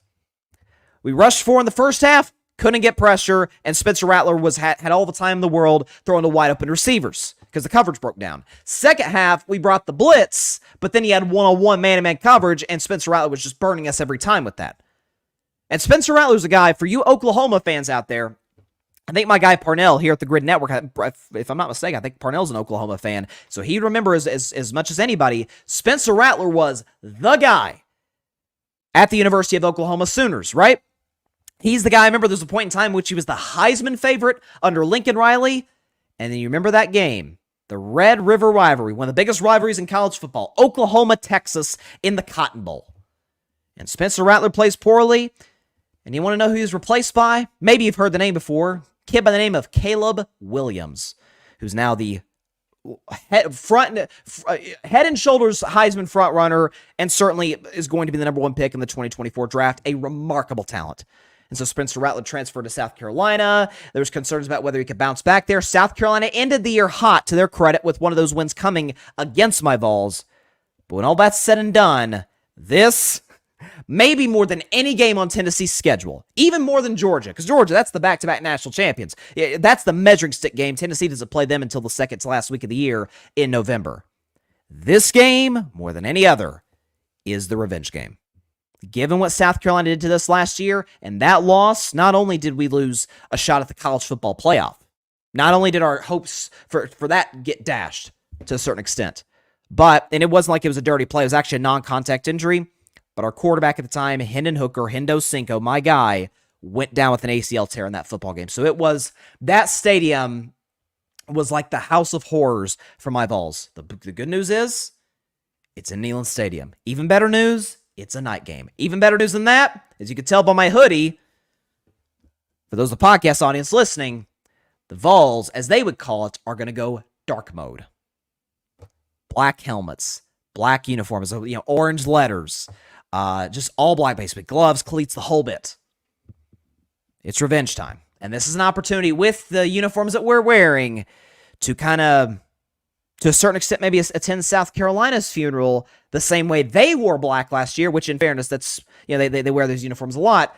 We rushed 4 in the first half, couldn't get pressure, and Spencer Rattler had all the time in the world throwing to wide open receivers because the coverage broke down. Second half, we brought the blitz, but then he had one-on-one man-to-man coverage, and Spencer Rattler was just burning us every time with that. And Spencer Rattler's a guy, for you Oklahoma fans out there, I think my guy Parnell here at the Grid Network, if I'm not mistaken, I think Parnell's an Oklahoma fan, so he'd remember as much as anybody, Spencer Rattler was the guy at the University of Oklahoma Sooners, right? He's the guy, I remember there's a point in time in which he was the Heisman favorite under Lincoln Riley, and then you remember that game, the Red River rivalry, one of the biggest rivalries in college football, Oklahoma-Texas in the Cotton Bowl. And Spencer Rattler plays poorly, and you want to know who he's replaced by? Maybe you've heard the name before. Kid by the name of Caleb Williams, who's now the head and shoulders Heisman front runner, and certainly is going to be the number 1 pick in the 2024 draft. A remarkable talent. And so Spencer Rattler transferred to South Carolina. There was concerns about whether he could bounce back there. South Carolina ended the year hot, to their credit, with one of those wins coming against my Vols. But when all that's said and done, this, maybe more than any game on Tennessee's schedule, even more than Georgia, because Georgia, that's the back-to-back national champions. That's the measuring stick game. Tennessee doesn't play them until the second to last week of the year in November. This game, more than any other, is the revenge game. Given what South Carolina did to us last year and that loss, not only did we lose a shot at the college football playoff, not only did our hopes for that get dashed to a certain extent, and it wasn't like it was a dirty play. It was actually a non-contact injury. But our quarterback at the time, Hendon Hooker, Hendo Cinco, my guy, went down with an ACL tear in that football game. So that stadium was like the house of horrors for my Vols. The good news is, it's in Neyland Stadium. Even better news, it's a night game. Even better news than that, as you can tell by my hoodie, for those of the podcast audience listening, the Vols, as they would call it, are going to go dark mode. Black helmets, black uniforms, orange letters, just all black basically, gloves, cleats, the whole bit. It's revenge time. And this is an opportunity with the uniforms that we're wearing to kind of, to a certain extent, maybe attend South Carolina's funeral the same way they wore black last year, which in fairness, that's, they wear those uniforms a lot.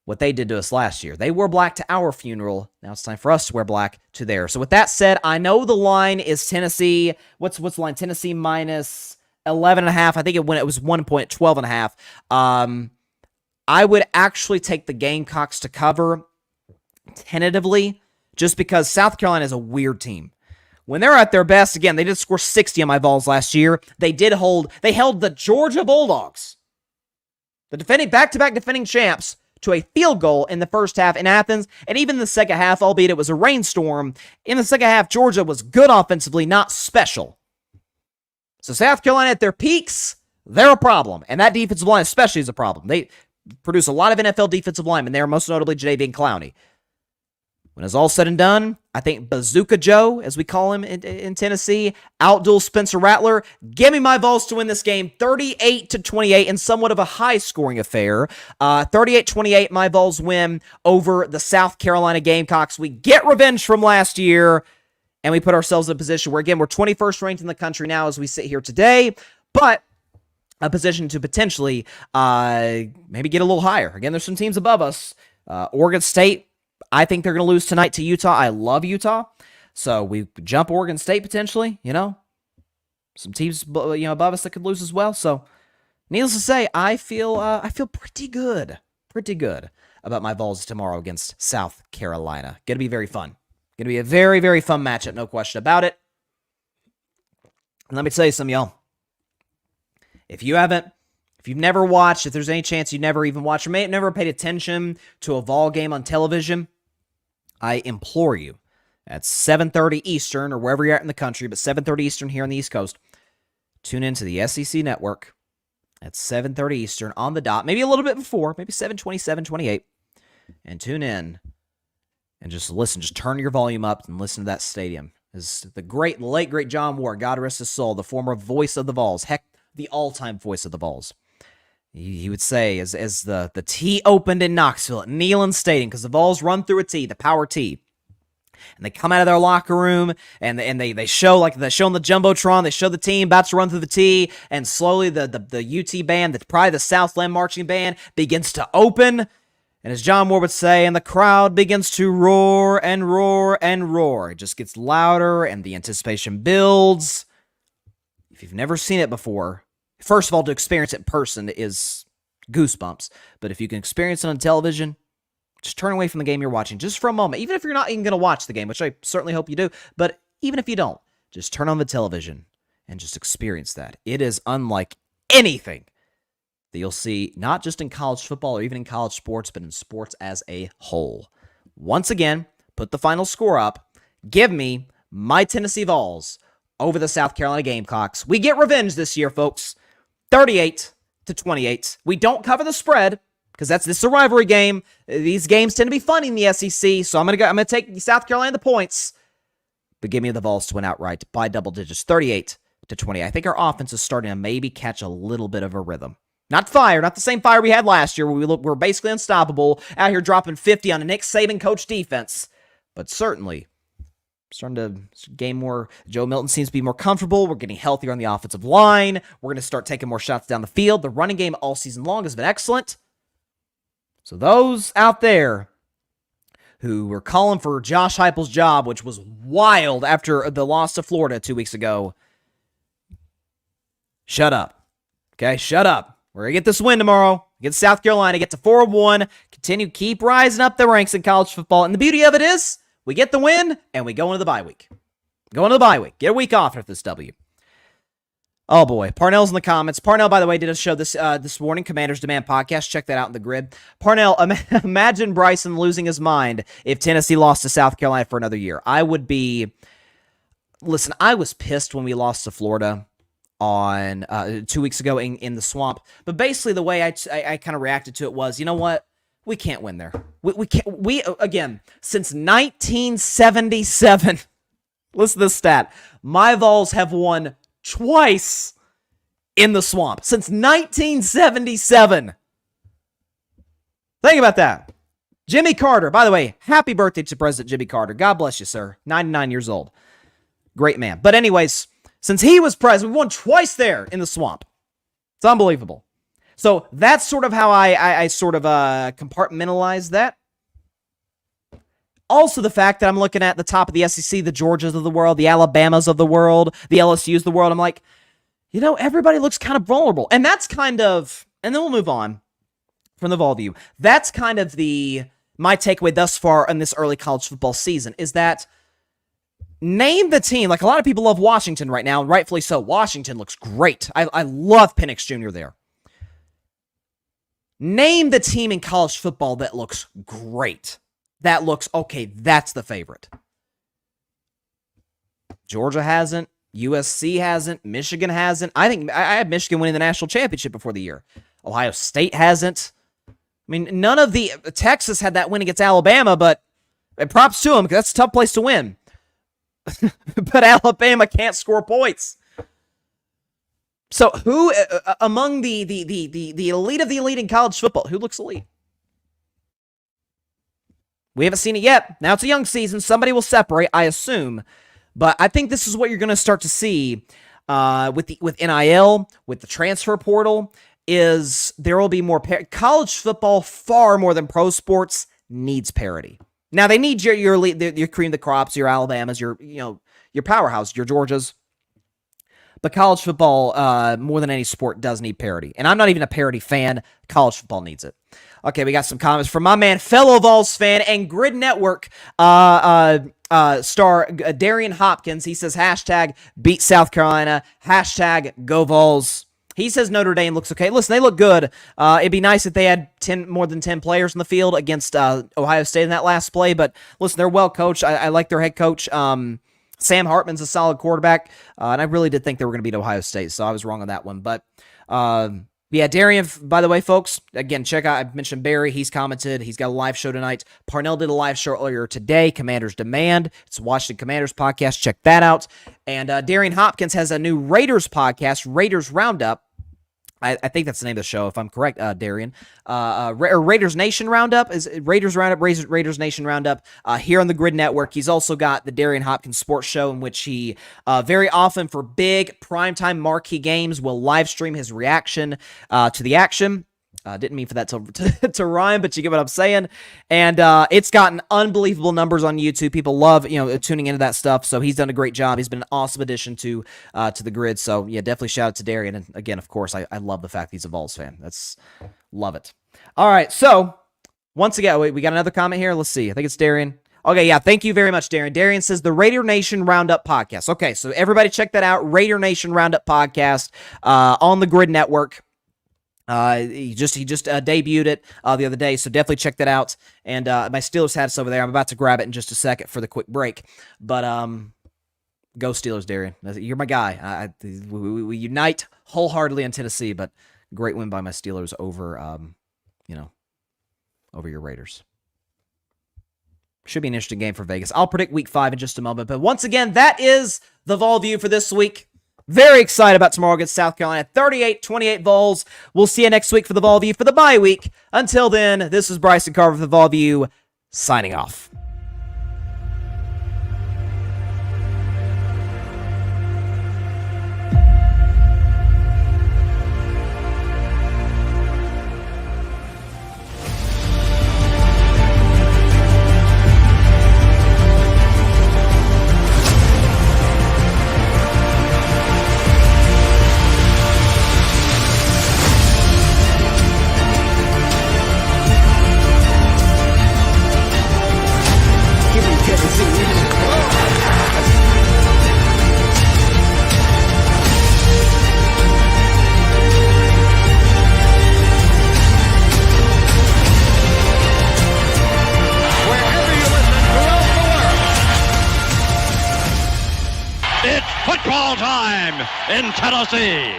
What they did to us last year. They wore black to our funeral. Now it's time for us to wear black to theirs. So with that said, I know the line is Tennessee. What's the line? Tennessee minus 11.5. I think it was 1 point, 12.5. I would actually take the Gamecocks to cover tentatively, just because South Carolina is a weird team. When they're at their best, again, they did score 60 on my Vols last year. They held the Georgia Bulldogs, the back-to-back defending champs, to a field goal in the first half in Athens, and even in the second half, albeit it was a rainstorm. In the second half, Georgia was good offensively, not special. So South Carolina at their peaks, they're a problem, and that defensive line especially is a problem. They produce a lot of NFL defensive linemen there, most notably Jadeveon Clowney. When it's all said and done, I think Bazooka Joe, as we call him in Tennessee, outduels Spencer Rattler. Give me my Vols to win this game 38-28 in somewhat of a high-scoring affair. 38-28, my Vols win over the South Carolina Gamecocks. We get revenge from last year, and we put ourselves in a position where, again, we're 21st ranked in the country now as we sit here today, but a position to potentially maybe get a little higher. Again, there's some teams above us. Oregon State, I think they're going to lose tonight to Utah. I love Utah. So we jump Oregon State potentially, Some teams above us that could lose as well. So needless to say, I feel pretty good about my Vols tomorrow against South Carolina. Going to be very fun. Going to be a very, very fun matchup, no question about it. And let me tell you something, y'all. If you've never watched, if there's any chance you never even watched or may have never paid attention to a Vol game on television, I implore you, at 7:30 Eastern, or wherever you're at in the country, but 7:30 Eastern here on the East Coast, tune into the SEC Network at 7:30 Eastern on the dot, maybe a little bit before, maybe 7:20, 7:28, and tune in and just listen. Just turn your volume up and listen to that stadium. As the late great John Ward, God rest his soul, the former voice of the Vols, heck, the all-time voice of the Vols. He would say, as the T opened in Knoxville at Neyland Stadium, because the Vols run through a T, the power T, and they come out of their locker room, and they show, like they show on the Jumbotron, they show the team about to run through the T, and slowly the UT band, probably the Southland Marching Band, begins to open, and as John Moore would say, and the crowd begins to roar and roar and roar. It just gets louder, and the anticipation builds. If you've never seen it before, first of all, to experience it in person is goosebumps. But if you can experience it on television, just turn away from the game you're watching just for a moment. Even if you're not even going to watch the game, which I certainly hope you do. But even if you don't, just turn on the television and just experience that. It is unlike anything that you'll see, not just in college football or even in college sports, but in sports as a whole. Once again, put the final score up. Give me my Tennessee Vols over the South Carolina Gamecocks. We get revenge this year, folks. 38-28. We don't cover the spread because this is a rivalry game. These games tend to be funny in the SEC, so I'm gonna take South Carolina the points, but give me the Vols to win outright by double digits, 38-20. I think our offense is starting to maybe catch a little bit of a rhythm. Not fire, not the same fire we had last year where we were basically unstoppable, out here dropping 50 on a Nick Saban coach defense, but certainly starting to gain more. Joe Milton seems to be more comfortable. We're getting healthier on the offensive line. We're going to start taking more shots down the field. The running game all season long has been excellent. So those out there who were calling for Josh Heupel's job, which was wild after the loss to Florida 2 weeks ago, Shut up. Okay, shut up. We're going to get this win tomorrow. Get South Carolina, get to 4-1, continue, keep rising up the ranks in college football. And the beauty of it is, we get the win, and we go into the bye week. Go into the bye week. Get a week off after this W. Oh boy, Parnell's in the comments. Parnell, by the way, did a show this morning, Commanders Demand podcast. Check that out in the grid. Parnell, imagine Bryson losing his mind if Tennessee lost to South Carolina for another year. I would be... Listen, I was pissed when we lost to Florida on 2 weeks ago in the swamp. But basically, the way I kind of reacted to it was, you know what? We can't win there. We can't. Again, since 1977, listen to this stat. My Vols have won twice in the swamp since 1977. Think about that. Jimmy Carter, by the way, happy birthday to President Jimmy Carter. God bless you, sir. 99 years old. Great man. But anyways, since he was president, we won twice there in the swamp. It's unbelievable. So that's sort of how I sort of compartmentalize that. Also, the fact that I'm looking at the top of the SEC, the Georgias of the world, the Alabamas of the world, the LSUs of the world, I'm like, you know, everybody looks kind of vulnerable. And that's kind of, and then we'll move on from the Vol view. That's kind of my takeaway thus far in this early college football season is that name the team. Like a lot of people love Washington right now, and rightfully so. Washington looks great. I love Penix Jr. there. Name the team in college football that looks great. That looks, okay, that's the favorite. Georgia hasn't. USC hasn't. Michigan hasn't. I think I had Michigan winning the national championship before the year. Ohio State hasn't. I mean, none of the... Texas had that win against Alabama, but props to them, because that's a tough place to win. But Alabama can't score points. So who, among the elite of the elite in college football, who looks elite? We haven't seen it yet. Now it's a young season. Somebody will separate, I assume. But I think this is what you're going to start to see with NIL, with the transfer portal, is there will be more college football far more than pro sports needs parity. Now they need your cream of the crops, your Alabamas, your powerhouse, your Georgias. But college football, more than any sport, does need parity. And I'm not even a parity fan. College football needs it. Okay, we got some comments from my man, fellow Vols fan, and Grid Network star Darian Hopkins. He says, hashtag beat South Carolina, hashtag go Vols. He says Notre Dame looks okay. Listen, they look good. It'd be nice if they had more than 10 players in the field against Ohio State in that last play. But listen, they're well coached. I like their head coach. Sam Hartman's a solid quarterback. And I really did think they were going to beat Ohio State, so I was wrong on that one. But yeah, Darian, by the way, folks, again, check out, I mentioned Barry. He's commented. He's got a live show tonight. Parnell did a live show earlier today, Commanders Demand. It's a Washington Commanders podcast. Check that out. And Darian Hopkins has a new Raiders podcast, Raiders Roundup. I think that's the name of the show, if I'm correct, Darian. Raiders Nation Roundup is Raiders Roundup, Raiders Nation Roundup here on the Grid Network. He's also got the Darian Hopkins Sports Show, in which he very often for big primetime marquee games will live stream his reaction to the action. Didn't mean for that to rhyme, but you get what I'm saying. And it's gotten unbelievable numbers on YouTube. People love tuning into that stuff. So he's done a great job. He's been an awesome addition to the Grid. So yeah, definitely shout out to Darian. And again, of course, I love the fact he's a Vols fan. Love it. All right, so once again, we got another comment here. Let's see. I think it's Darian. Okay, yeah, thank you very much, Darian. Darian says the Raider Nation Roundup podcast. Okay, so everybody check that out. Raider Nation Roundup podcast on the Grid Network. He just debuted it the other day, so definitely check that out. And my Steelers hat is over there. I'm about to grab it in just a second for the quick break. But go Steelers, Darian. You're my guy. We unite wholeheartedly in Tennessee, but great win by my Steelers over over your Raiders. Should be an interesting game for Vegas. I'll predict Week 5 in just a moment. But once again, that is the Vol View for this week. Very excited about tomorrow against South Carolina. 38-28 Vols. We'll see you next week for the Vol View for the bye week. Until then, this is Bryson Carver for the Vol View, signing off. football time in Tennessee.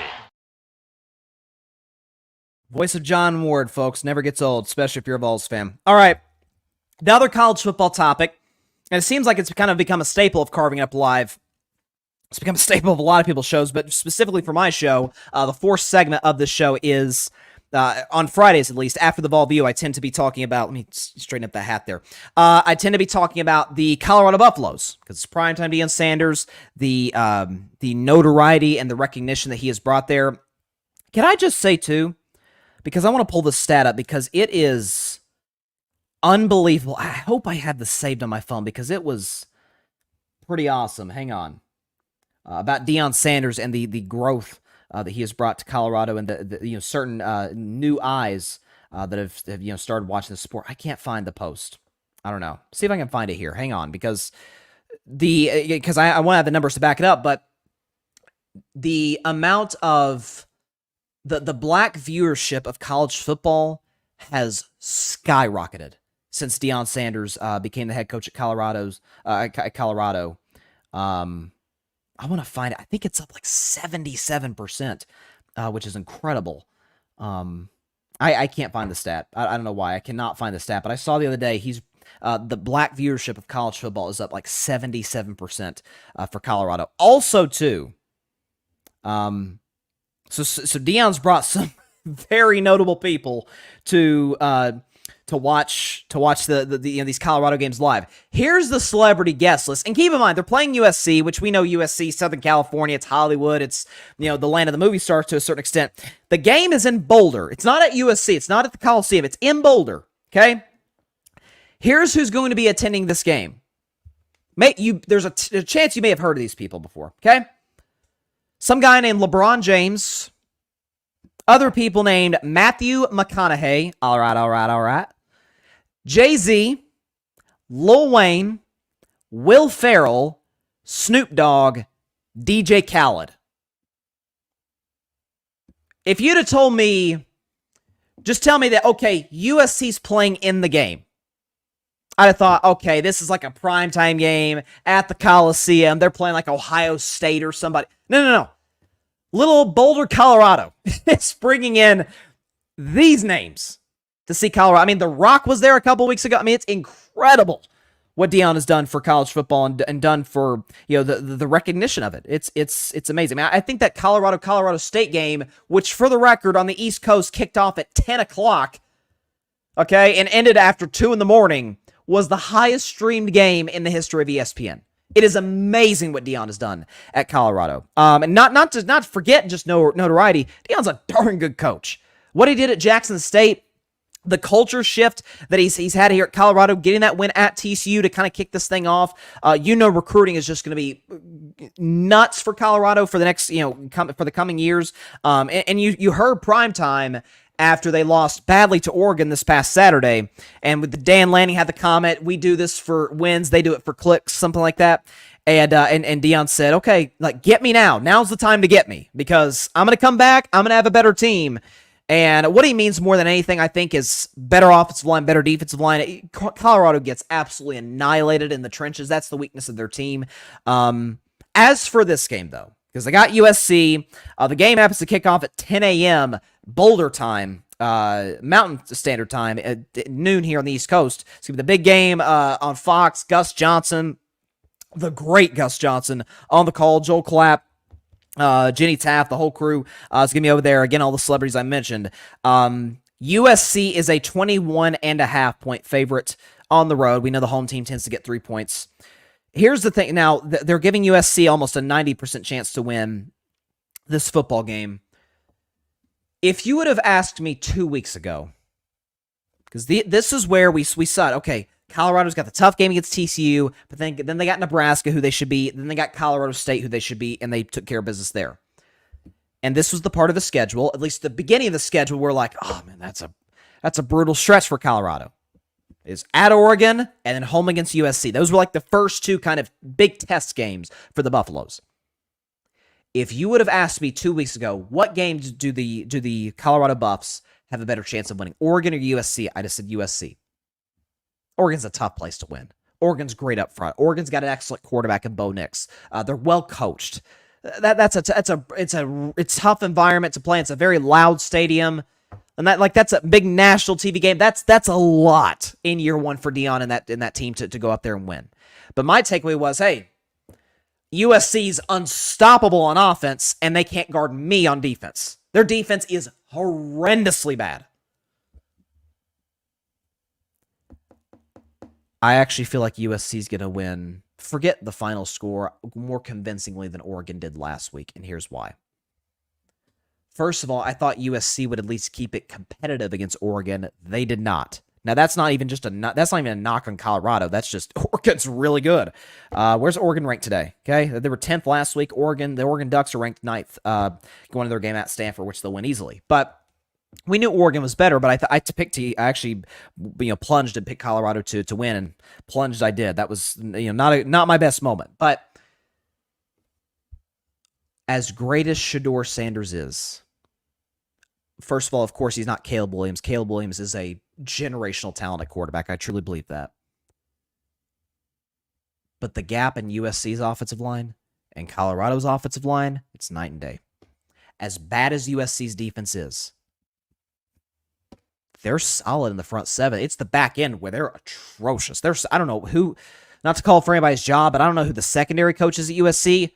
Voice of John Ward, folks, never gets old, especially if you're a Vols fan. All right, another college football topic, and it seems like it's kind of become a staple of Carving Up Live. It's become a staple of a lot of people's shows, but specifically for my show, the fourth segment of the show is, on Fridays at least, after the Vol View, I tend to be talking about, let me straighten up that hat there. I tend to be talking about the Colorado Buffaloes, because it's primetime Deion Sanders, the notoriety and the recognition that he has brought there. Can I just say, too, because I want to pull this stat up because it is unbelievable. I hope I have this saved on my phone because it was pretty awesome. Hang on. About Deion Sanders and the growth that he has brought to Colorado and the certain new eyes that have started watching the sport. I can't find the post. I don't know. See if I can find it here. Hang on, because I want to have the numbers to back it up, but the amount of the black viewership of college football has skyrocketed since Deion Sanders became the head coach at Colorado. I want to find it. I think it's up like 77%, which is incredible. I can't find the stat. I don't know why. I cannot find the stat, but I saw the other day the black viewership of college football is up like 77% for Colorado. Also, too, so Deion's brought some very notable people to watch these Colorado games live. Here's the celebrity guest list, and keep in mind they're playing USC, which we know USC, Southern California, it's Hollywood, it's the land of the movie stars to a certain extent. The game is in Boulder. It's not at USC. It's not at the Coliseum. It's in Boulder. Okay. Here's who's going to be attending this game. There's a chance you may have heard of these people before. Okay. Some guy named LeBron James. Other people named Matthew McConaughey. All right. Jay-Z, Lil Wayne, Will Ferrell, Snoop Dogg, DJ Khaled. If you'd have told me, just tell me that, okay, USC's playing in the game, I'd have thought, okay, this is like a primetime game at the Coliseum. They're playing like Ohio State or somebody. No. Little Boulder, Colorado is bringing in these names to see Colorado. I mean, The Rock was there a couple weeks ago. I mean, it's incredible what Deion has done for college football and done for the recognition of it. It's amazing. I think that Colorado State game, which for the record on the East Coast kicked off at 10 o'clock, okay, and ended after 2 in the morning, was the highest streamed game in the history of ESPN. It is amazing what Deion has done at Colorado. And not to forget just notoriety, Deion's a darn good coach. What he did at Jackson State, the culture shift that he's had here at Colorado, getting that win at TCU to kind of kick this thing off. Recruiting is just going to be nuts for Colorado for the next, for the coming years. And you heard primetime after they lost badly to Oregon this past Saturday. And with Dan Lanning had the comment, we do this for wins, they do it for clicks, something like that. And Deion said, okay, like, get me now. Now's the time to get me because I'm going to come back. I'm going to have a better team. And what he means more than anything, I think, is better offensive line, better defensive line. Colorado gets absolutely annihilated in the trenches. That's the weakness of their team. As for this game, though, because they got USC, the game happens to kick off at 10 a.m. Boulder time, Mountain Standard Time, at noon here on the East Coast. It's going to be the big game on Fox. Gus Johnson, the great Gus Johnson, on the call. Joel Clapp, Jenny Taft, the whole crew is going to be over there. Again, all the celebrities I mentioned. USC is a 21.5 point favorite on the road. We know the home team tends to get 3 points. Here's the thing. Now, they're giving USC almost a 90% chance to win this football game. If you would have asked me 2 weeks ago, because this is where we saw it, okay, Colorado's got the tough game against TCU, but then they got Nebraska, who they should beat, then they got Colorado State, who they should beat, and they took care of business there. And this was the part of the schedule, at least the beginning of the schedule, we're like, oh man, that's a brutal stretch for Colorado. Is at Oregon and then home against USC. Those were like the first two kind of big test games for the Buffaloes. If you would have asked me 2 weeks ago, what games do the Colorado Buffs have a better chance of winning, Oregon or USC? I'd have said USC. Oregon's a tough place to win. Oregon's great up front. Oregon's got an excellent quarterback in Bo Nix. They're well coached. It's a tough environment to play. It's a very loud stadium. And that's a big national TV game. That's a lot in year one for Deion and that team to go up there and win. But my takeaway was, hey, USC's unstoppable on offense, and they can't guard me on defense. Their defense is horrendously bad. I actually feel like USC's going to win, forget the final score, more convincingly than Oregon did last week, and here's why. First of all, I thought USC would at least keep it competitive against Oregon. They did not. Now, that's not even a knock on Colorado. That's just Oregon's really good. Where's Oregon ranked today? Okay, they were 10th last week. The Oregon Ducks are ranked 9th going to their game at Stanford, which they'll win easily. But we knew Oregon was better, but I actually plunged and picked Colorado to win, and plunged I did. That was not my best moment. But as great as Shedeur Sanders is, first of all, of course, he's not Caleb Williams. Caleb Williams is a generational talent at quarterback. I truly believe that. But the gap in USC's offensive line and Colorado's offensive line, it's night and day. As bad as USC's defense is, they're solid in the front seven. It's the back end where they're atrocious. I don't know who, not to call for anybody's job, but I don't know who the secondary coach is at USC.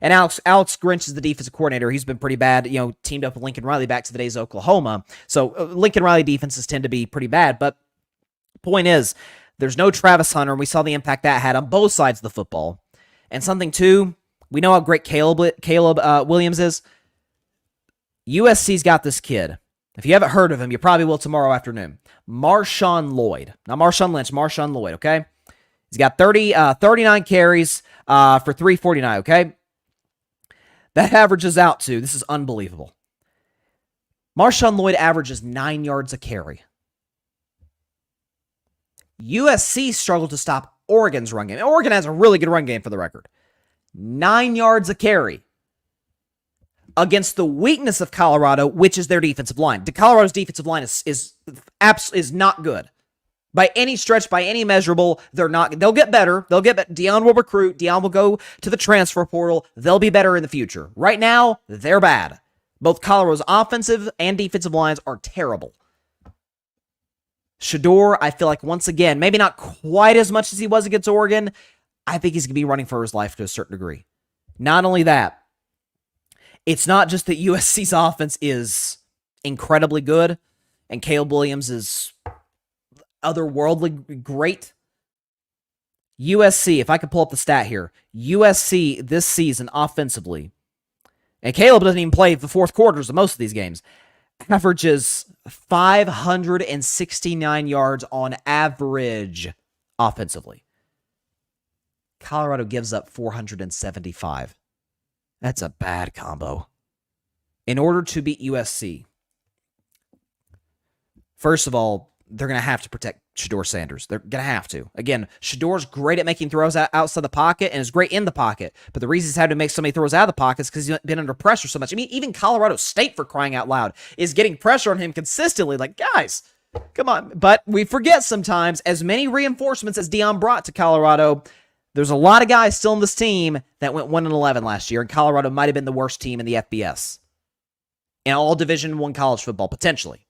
And Alex Grinch is the defensive coordinator. He's been pretty bad, teamed up with Lincoln Riley back to the days of Oklahoma. So Lincoln Riley defenses tend to be pretty bad. But point is, there's no Travis Hunter, and we saw the impact that had on both sides of the football. And something, too, we know how great Caleb Williams is. USC's got this kid. If you haven't heard of him, you probably will tomorrow afternoon. Marshawn Lloyd. Not Marshawn Lynch, Marshawn Lloyd, okay? He's got 39 carries for 349, okay? That averages out to, this is unbelievable. Marshawn Lloyd averages 9 yards a carry. USC struggled to stop Oregon's run game. Oregon has a really good run game for the record. 9 yards a carry against the weakness of Colorado, which is their defensive line. Colorado's defensive line is not good. By any stretch, by any measurable, they're not. They'll get better. Deion will recruit. Deion will go to the transfer portal. They'll be better in the future. Right now, they're bad. Both Colorado's offensive and defensive lines are terrible. Shedeur, I feel like once again, maybe not quite as much as he was against Oregon. I think he's going to be running for his life to a certain degree. Not only that, it's not just that USC's offense is incredibly good and Caleb Williams is otherworldly great. USC, if I could pull up the stat here, USC this season offensively, and Caleb doesn't even play the fourth quarters of most of these games, averages 569 yards on average offensively. Colorado gives up 475. That's a bad combo. In order to beat USC, first of all, they're going to have to protect Shedeur Sanders. They're going to have to. Again, Shedeur's great at making throws outside the pocket and is great in the pocket. But the reason he's had to make so many throws out of the pocket is because he's been under pressure so much. I mean, even Colorado State, for crying out loud, is getting pressure on him consistently. Like, guys, come on. But we forget sometimes, as many reinforcements as Deion brought to Colorado, there's a lot of guys still in this team that went 1-11 last year, and Colorado might have been the worst team in the FBS. In all Division I college football, potentially.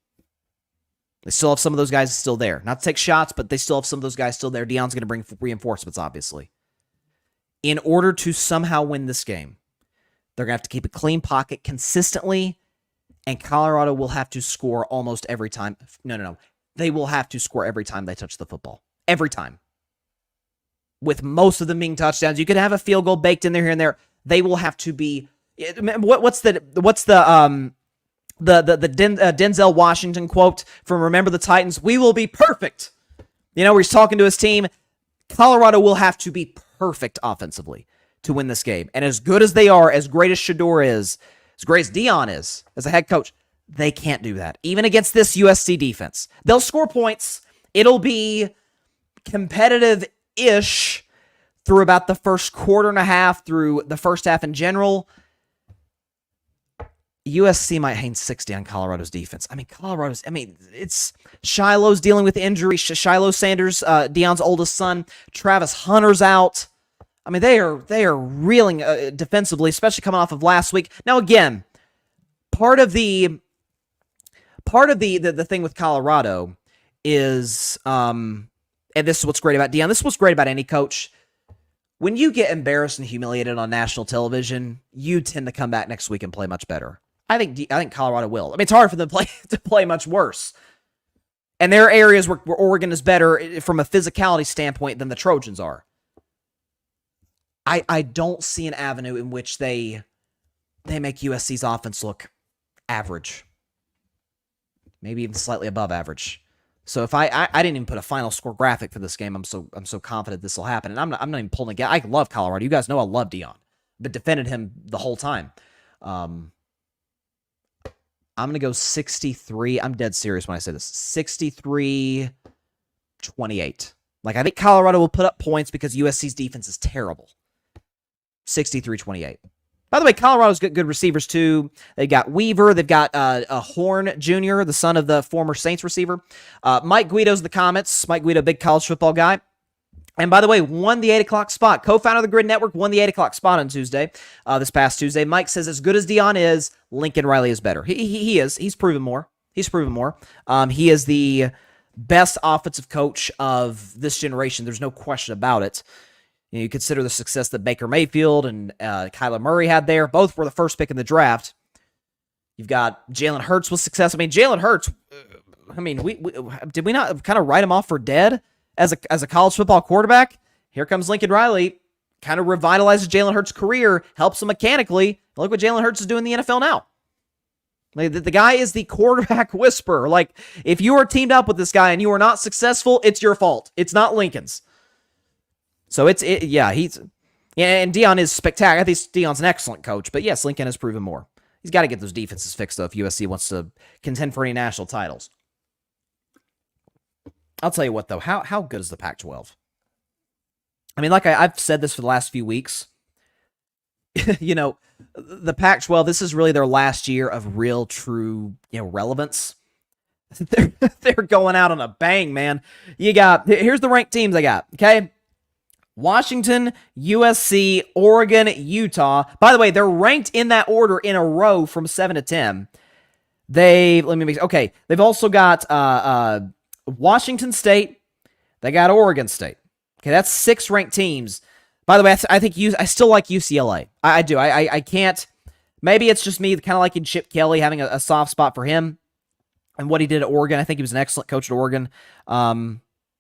They still have some of those guys still there. Not to take shots, but they still have some of those guys still there. Deion's going to bring reinforcements, obviously. In order to somehow win this game, they're going to have to keep a clean pocket consistently, and Colorado will have to score almost every time. No. They will have to score every time they touch the football. Every time. With most of them being touchdowns. You could have a field goal baked in there here and there. They will have to be... What's the Denzel Washington quote from Remember the Titans? We will be perfect. Where he's talking to his team. Colorado will have to be perfect offensively to win this game. And as good as they are, as great as Shedeur is, as great as Deion is as a head coach, they can't do that. Even against this USC defense. They'll score points. It'll be competitive-ish through about the first quarter and a half, through the first half in general. USC might hang 60 on Colorado's defense. It's Shiloh's dealing with injury. Shiloh Sanders, Deion's oldest son. Travis Hunter's out. I mean, they are reeling defensively, especially coming off of last week. Now, again, part of the thing with Colorado is, and this is what's great about Deion. This is what's great about any coach. When you get embarrassed and humiliated on national television, you tend to come back next week and play much better. I think Colorado will. I mean, it's hard for them to play much worse. And there are areas where Oregon is better from a physicality standpoint than the Trojans are. I don't see an avenue in which they make USC's offense look average. Maybe even slightly above average. So if I didn't even put a final score graphic for this game, I'm so confident this will happen. And I'm not even pulling again. I love Colorado. You guys know I love Deion, but defended him the whole time. I'm going to go 63. I'm dead serious when I say this. 63-28. Like, I think Colorado will put up points because USC's defense is terrible. 63-28. By the way, Colorado's got good receivers, too. They've got Weaver. They've got a Horn Jr., the son of the former Saints receiver. Mike Guido's in the comments. Mike Guido, big college football guy. And by the way, won the 8 o'clock spot. Co-founder of the Grid Network, won the 8 o'clock spot on Tuesday, this past Tuesday. Mike says, as good as Deion is, Lincoln Riley is better. He is. He's proven more. He is the best offensive coach of this generation. There's no question about it. You consider the success that Baker Mayfield and Kyler Murray had there. Both were the first pick in the draft. You've got Jalen Hurts with success. I mean, Jalen Hurts, did we not kind of write him off for dead as a college football quarterback? Here comes Lincoln Riley, kind of revitalizes Jalen Hurts' career, helps him mechanically. Look what Jalen Hurts is doing in the NFL now. Like, the guy is the quarterback whisperer. Like, if you are teamed up with this guy and you are not successful, it's your fault. It's not Lincoln's. So and Deion is spectacular. I think Deion's an excellent coach, but yes, Lincoln has proven more. He's got to get those defenses fixed, though, if USC wants to contend for any national titles. I'll tell you what, though, how good is the Pac-12? I mean, like I've said this for the last few weeks. The Pac-12, this is really their last year of real, true, relevance. They're going out on a bang, man. Here's the ranked teams I got, okay? Washington, USC, Oregon, Utah. By the way, they're ranked in that order in a row from 7 to 10. They've also got Washington State. They got Oregon State. Okay, that's 6 ranked teams. By the way, I still like UCLA. I do. I can't. Maybe it's just me kind of liking Chip Kelly, having a soft spot for him and what he did at Oregon. I think he was an excellent coach at Oregon.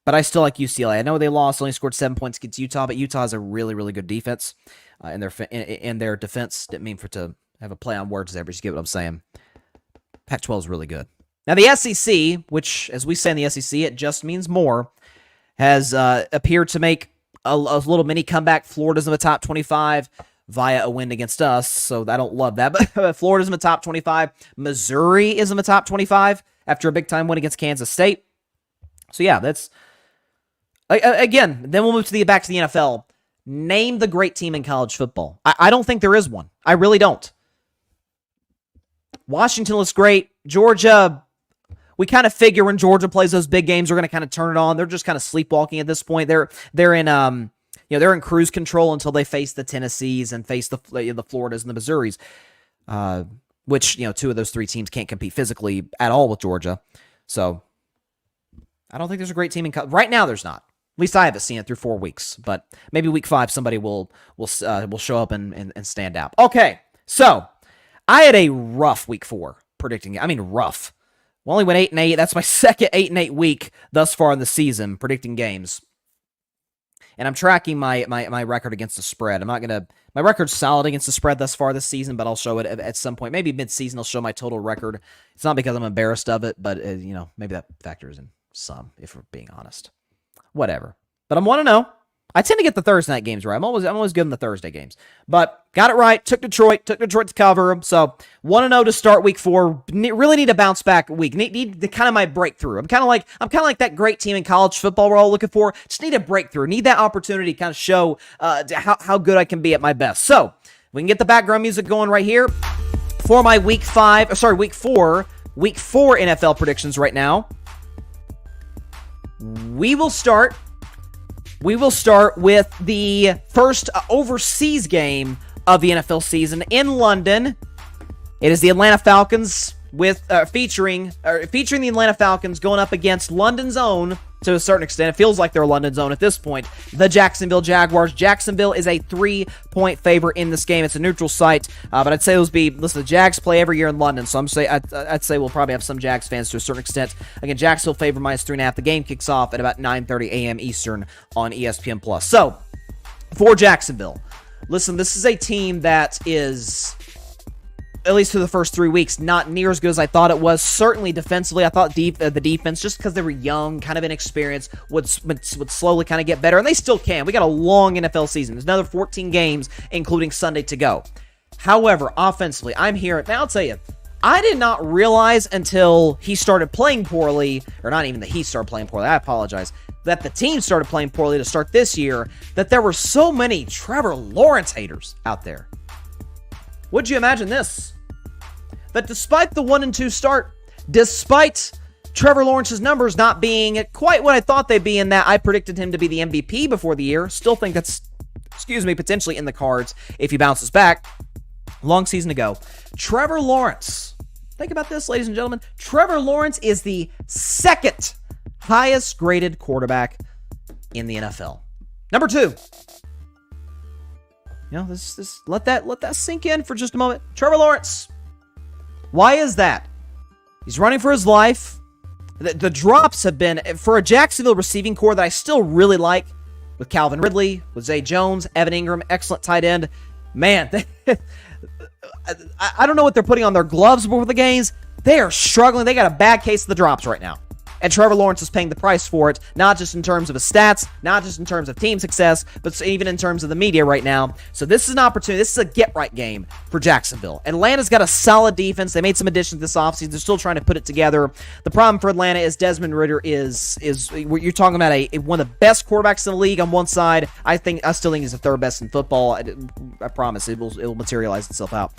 But I still like UCLA. I know they lost, only scored 7 points against Utah, but Utah has a really, really good defense in their defense. Didn't mean to have a play on words there, but you get what I'm saying. Pac-12 is really good. Now, the SEC, which, as we say in the SEC, it just means more, has appeared to make a little mini comeback. Florida's in the top 25 via a win against us, so I don't love that. But Florida's in the top 25. Missouri is in the top 25 after a big-time win against Kansas State. So, yeah, that's... Again, then we'll move back to the NFL. Name the great team in college football. I don't think there is one. I really don't. Washington looks great. Georgia, we kind of figure when Georgia plays those big games, we're going to kind of turn it on. They're just kind of sleepwalking at this point. They're in cruise control until they face the Tennessees and face the Floridas and the Missouris, which 2 of those 3 teams can't compete physically at all with Georgia. So I don't think there's a great team in college. Right now, there's not. At least I haven't seen it through 4 weeks, but maybe week 5 somebody will show up and stand out. Okay, so I had a rough week 4 predicting it. I mean, rough. We only went 8-8. That's my second 8-8 week thus far in the season predicting games, and I'm tracking my record against the spread. My record's solid against the spread thus far this season, but I'll show it at some point. Maybe mid-season I'll show my total record. It's not because I'm embarrassed of it, but maybe that factors in some, if we're being honest. Whatever. But I'm 1-0. I tend to get the Thursday night games right. I'm always good in the Thursday games. But got it right. Took Detroit to cover them. So 1-0 to start week 4. Really need a bounce back week. Need the kind of my breakthrough. I'm kind of like that great team in college football we're all looking for. Just need a breakthrough. Need that opportunity to kind of show how good I can be at my best. So we can get the background music going right here for my week 4 NFL predictions right now. We will start we will start with the first overseas game of the NFL season in London. It is the Atlanta Falcons with featuring the Atlanta Falcons going up against London's own, to a certain extent. It feels like they're London's own at this point, the Jacksonville Jaguars. Jacksonville is a 3-point favorite in this game. It's a neutral site, but I'd say listen, the Jags play every year in London, so I'd say we'll probably have some Jags fans to a certain extent. Again, Jacksonville favor -3.5. The game kicks off at about 9:30 a.m. Eastern on ESPN+. So, for Jacksonville, listen, this is a team that is, at least through the first 3 weeks, not near as good as I thought it was. Certainly defensively, I thought the defense, just because they were young, kind of inexperienced, would slowly kind of get better, and they still can. We got a long NFL season. There's another 14 games, including Sunday, to go. However, offensively, I'm here. Now, I'll tell you, I did not realize until he started playing poorly, or not even that he started playing poorly, I apologize, that the team started playing poorly to start this year, that there were so many Trevor Lawrence haters out there. Would you imagine this? That despite the 1-2 start, despite Trevor Lawrence's numbers not being quite what I thought they'd be, in that I predicted him to be the MVP before the year, still think that's, potentially in the cards if he bounces back. Long season to go. Trevor Lawrence, think about this, ladies and gentlemen. Trevor Lawrence is the second highest graded quarterback in the NFL. Number 2. Let that sink in for just a moment. Trevor Lawrence. Why is that? He's running for his life. The drops have been, for a Jacksonville receiving core that I still really like, with Calvin Ridley, with Zay Jones, Evan Ingram, excellent tight end. Man, I don't know what they're putting on their gloves before the games. They are struggling. They got a bad case of the drops right now. And Trevor Lawrence is paying the price for it, not just in terms of his stats, not just in terms of team success, but even in terms of the media right now. So this is an opportunity. This is a get-right game for Jacksonville. Atlanta's got a solid defense. They made some additions this offseason. They're still trying to put it together. The problem for Atlanta is Desmond Ridder is you're talking about one of the best quarterbacks in the league on one side. I still think he's the third best in football. I promise it will materialize itself out.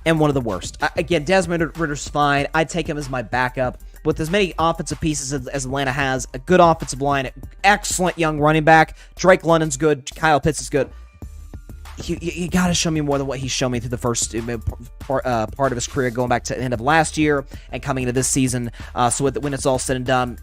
And one of the worst. Again, Desmond Ridder's fine. I'd take him as my backup. With as many offensive pieces as Atlanta has, a good offensive line, excellent young running back. Drake London's good. Kyle Pitts is good. You got to show me more than what he's shown me through the first part of his career, going back to the end of last year and coming into this season. So when it's all said and done,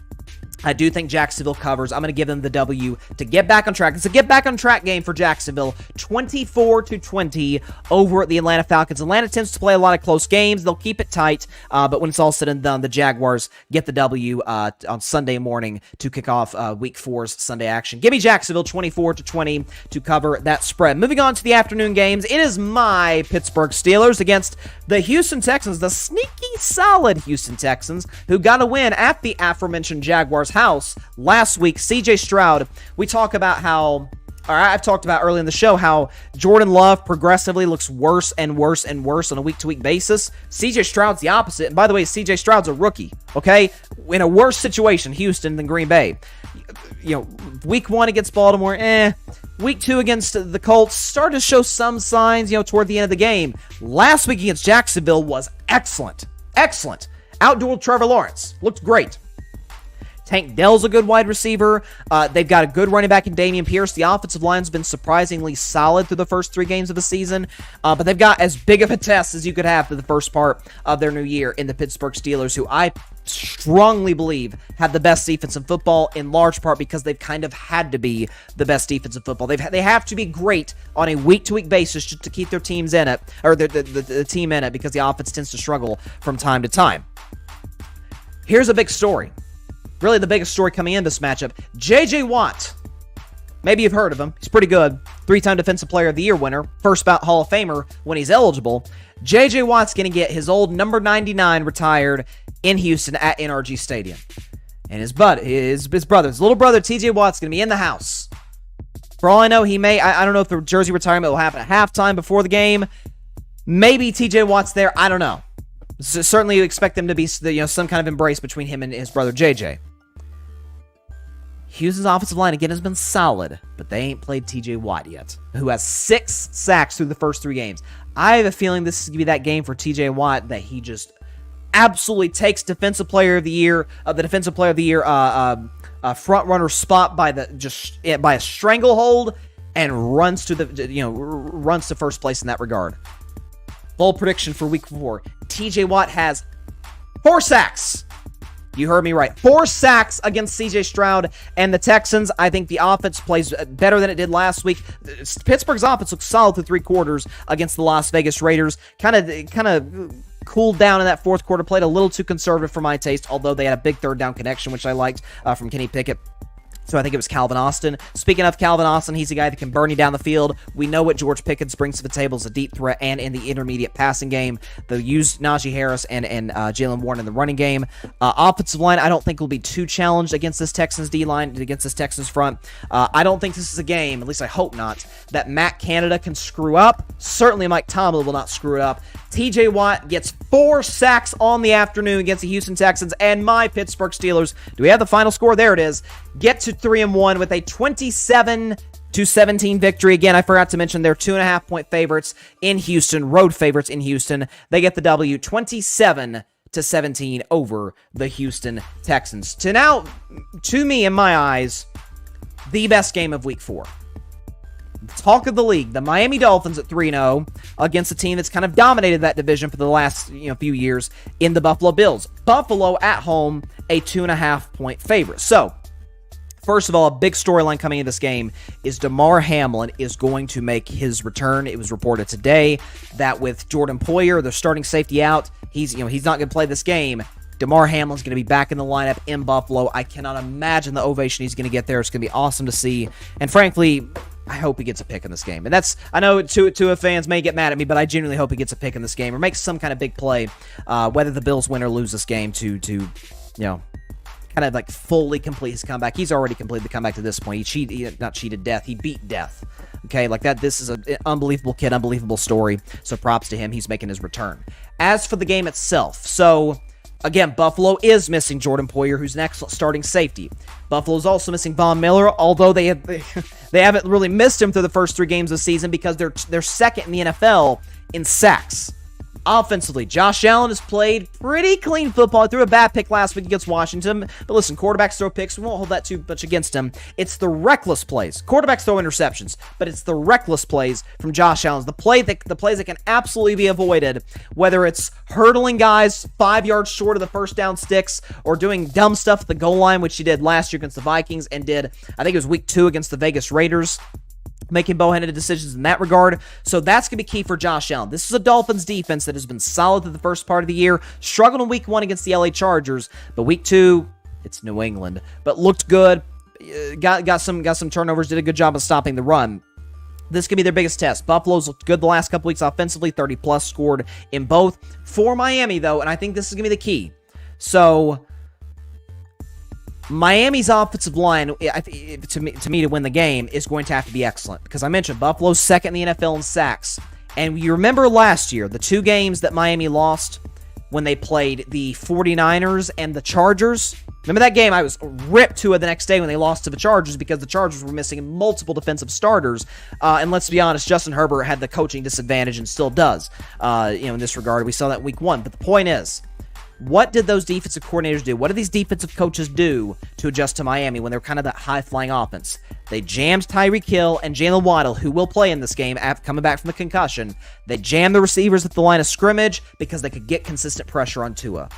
I do think Jacksonville covers. I'm going to give them the W to get back on track. It's a get back on track game for Jacksonville. 24-20 over the Atlanta Falcons. Atlanta tends to play a lot of close games. They'll keep it tight, but when it's all said and done, the Jaguars get the W on Sunday morning to kick off Week 4's Sunday action. Give me Jacksonville 24-20 to cover that spread. Moving on to the afternoon games, it is my Pittsburgh Steelers against the Houston Texans, the sneaky solid Houston Texans, who got a win at the aforementioned Jaguars house last week. CJ Stroud, I've talked about early in the show how Jordan Love progressively looks worse and worse and worse on a week-to-week basis. CJ Stroud's the opposite. And by the way, CJ Stroud's a rookie, okay? In a worse situation, Houston, than Green Bay. Week 1 against Baltimore, Week 2 against the Colts started to show some signs, toward the end of the game. Last week against Jacksonville was excellent. Excellent. Outdueled Trevor Lawrence. Looked great. Tank Dell's a good wide receiver. They've got a good running back in Dameon Pierce. The offensive line's been surprisingly solid through the first 3 games of the season. But they've got as big of a test as you could have for the first part of their new year in the Pittsburgh Steelers, who I strongly believe have the best defense in football, in large part because they've kind of had to be the best defense in football. They have to be great on a week-to-week basis just to keep their teams in it, or the team in it, because the offense tends to struggle from time to time. Here's a big story. Really the biggest story coming in this matchup. J.J. Watt. Maybe you've heard of him. He's pretty good. 3-time Defensive Player of the Year winner. First bout Hall of Famer when he's eligible. J.J. Watt's going to get his old number 99 retired in Houston at NRG Stadium. And his little brother, T.J. Watt's going to be in the house. For all I know, I don't know if the jersey retirement will happen at halftime before the game. Maybe T.J. Watt's there. I don't know. So certainly you expect them to be some kind of embrace between him and his brother J.J. Houston's offensive line, again, has been solid, but they ain't played T.J. Watt yet, who has 6 sacks through the first 3 games. I have a feeling this is going to be that game for T.J. Watt that he just absolutely takes Defensive Player of the Year, the Defensive Player of the Year front runner spot by a stranglehold, and runs to first place in that regard. Bold prediction for Week 4: TJ Watt has 4 sacks. You heard me right. 4 sacks against CJ Stroud and the Texans. I think the offense plays better than it did last week. Pittsburgh's offense looks solid through 3 quarters against the Las Vegas Raiders. Kind of cooled down in that 4th quarter. Played a little too conservative for my taste, although they had a big 3rd down connection, which I liked from Kenny Pickett. So I think it was Calvin Austin. Speaking of Calvin Austin, he's a guy that can burn you down the field. We know what George Pickens brings to the table as a deep threat and in the intermediate passing game. They'll use Najee Harris and Jalen Warren in the running game. Offensive line, I don't think will be too challenged against this Texans D-line, against this Texans front. I don't think this is a game, at least I hope not, that Matt Canada can screw up. Certainly Mike Tomlin will not screw it up. TJ Watt gets 4 sacks on the afternoon against the Houston Texans, and my Pittsburgh Steelers, do we have the final score? There it is. Get to 3-1 with a 27-17 victory. Again, I forgot to mention they're 2.5-point favorites in Houston, road favorites in Houston. They get the W, 27-17 over the Houston Texans. To me, in my eyes, the best game of Week 4. Talk of the league, the Miami Dolphins at 3-0 against a team that's kind of dominated that division for the last few years in the Buffalo Bills. Buffalo at home, a 2.5-point favorite. So, first of all, a big storyline coming into this game is Damar Hamlin is going to make his return. It was reported today that with Jordan Poyer, the starting safety out, he's not going to play this game. Damar Hamlin's going to be back in the lineup in Buffalo. I cannot imagine the ovation he's going to get there. It's going to be awesome to see. And frankly, I hope he gets a pick in this game. And I know Tua fans may get mad at me, but I genuinely hope he gets a pick in this game or makes some kind of big play, whether the Bills win or lose this game to kind of like fully complete his comeback. He's already completed the comeback to this point. He beat death. Okay, like that. This is an unbelievable kid, unbelievable story. So props to him. He's making his return. As for the game itself, so again, Buffalo is missing Jordan Poyer, who's an excellent starting safety. Buffalo's also missing Von Miller, although they haven't really missed him through the first 3 games of the season because they're second in the NFL in sacks. Offensively, Josh Allen has played pretty clean football. He threw a bad pick last week against Washington. But listen, quarterbacks throw picks. We won't hold that too much against him. It's the reckless plays. Quarterbacks throw interceptions, but it's the reckless plays from Josh Allen. The plays that can absolutely be avoided, whether it's hurdling guys 5 yards short of the first down sticks or doing dumb stuff at the goal line, which he did last year against the Vikings and did, I think it was week 2 against the Vegas Raiders, making bow-handed decisions in that regard. So that's going to be key for Josh Allen. This is a Dolphins defense that has been solid through the first part of the year, struggled in week 1 against the LA Chargers, but week 2, it's New England, but looked good, got some turnovers, did a good job of stopping the run. This could be their biggest test. Buffalo's looked good the last couple weeks offensively, 30-plus scored in both. For Miami, though, and I think this is going to be the key. So Miami's offensive line, to me, to win the game, is going to have to be excellent. Because I mentioned Buffalo's second in the NFL in sacks. And you remember last year, the 2 games that Miami lost when they played the 49ers and the Chargers? Remember that game? I was ripped to it the next day when they lost to the Chargers because the Chargers were missing multiple defensive starters. And let's be honest, Justin Herbert had the coaching disadvantage and still does, in this regard. We saw that week 1. But the point is, what did those defensive coordinators do? What did these defensive coaches do to adjust to Miami when they're kind of that high-flying offense? They jammed Tyreek Hill and Jalen Waddle, who will play in this game coming back from the concussion. They jammed the receivers at the line of scrimmage because they could get consistent pressure on Tua.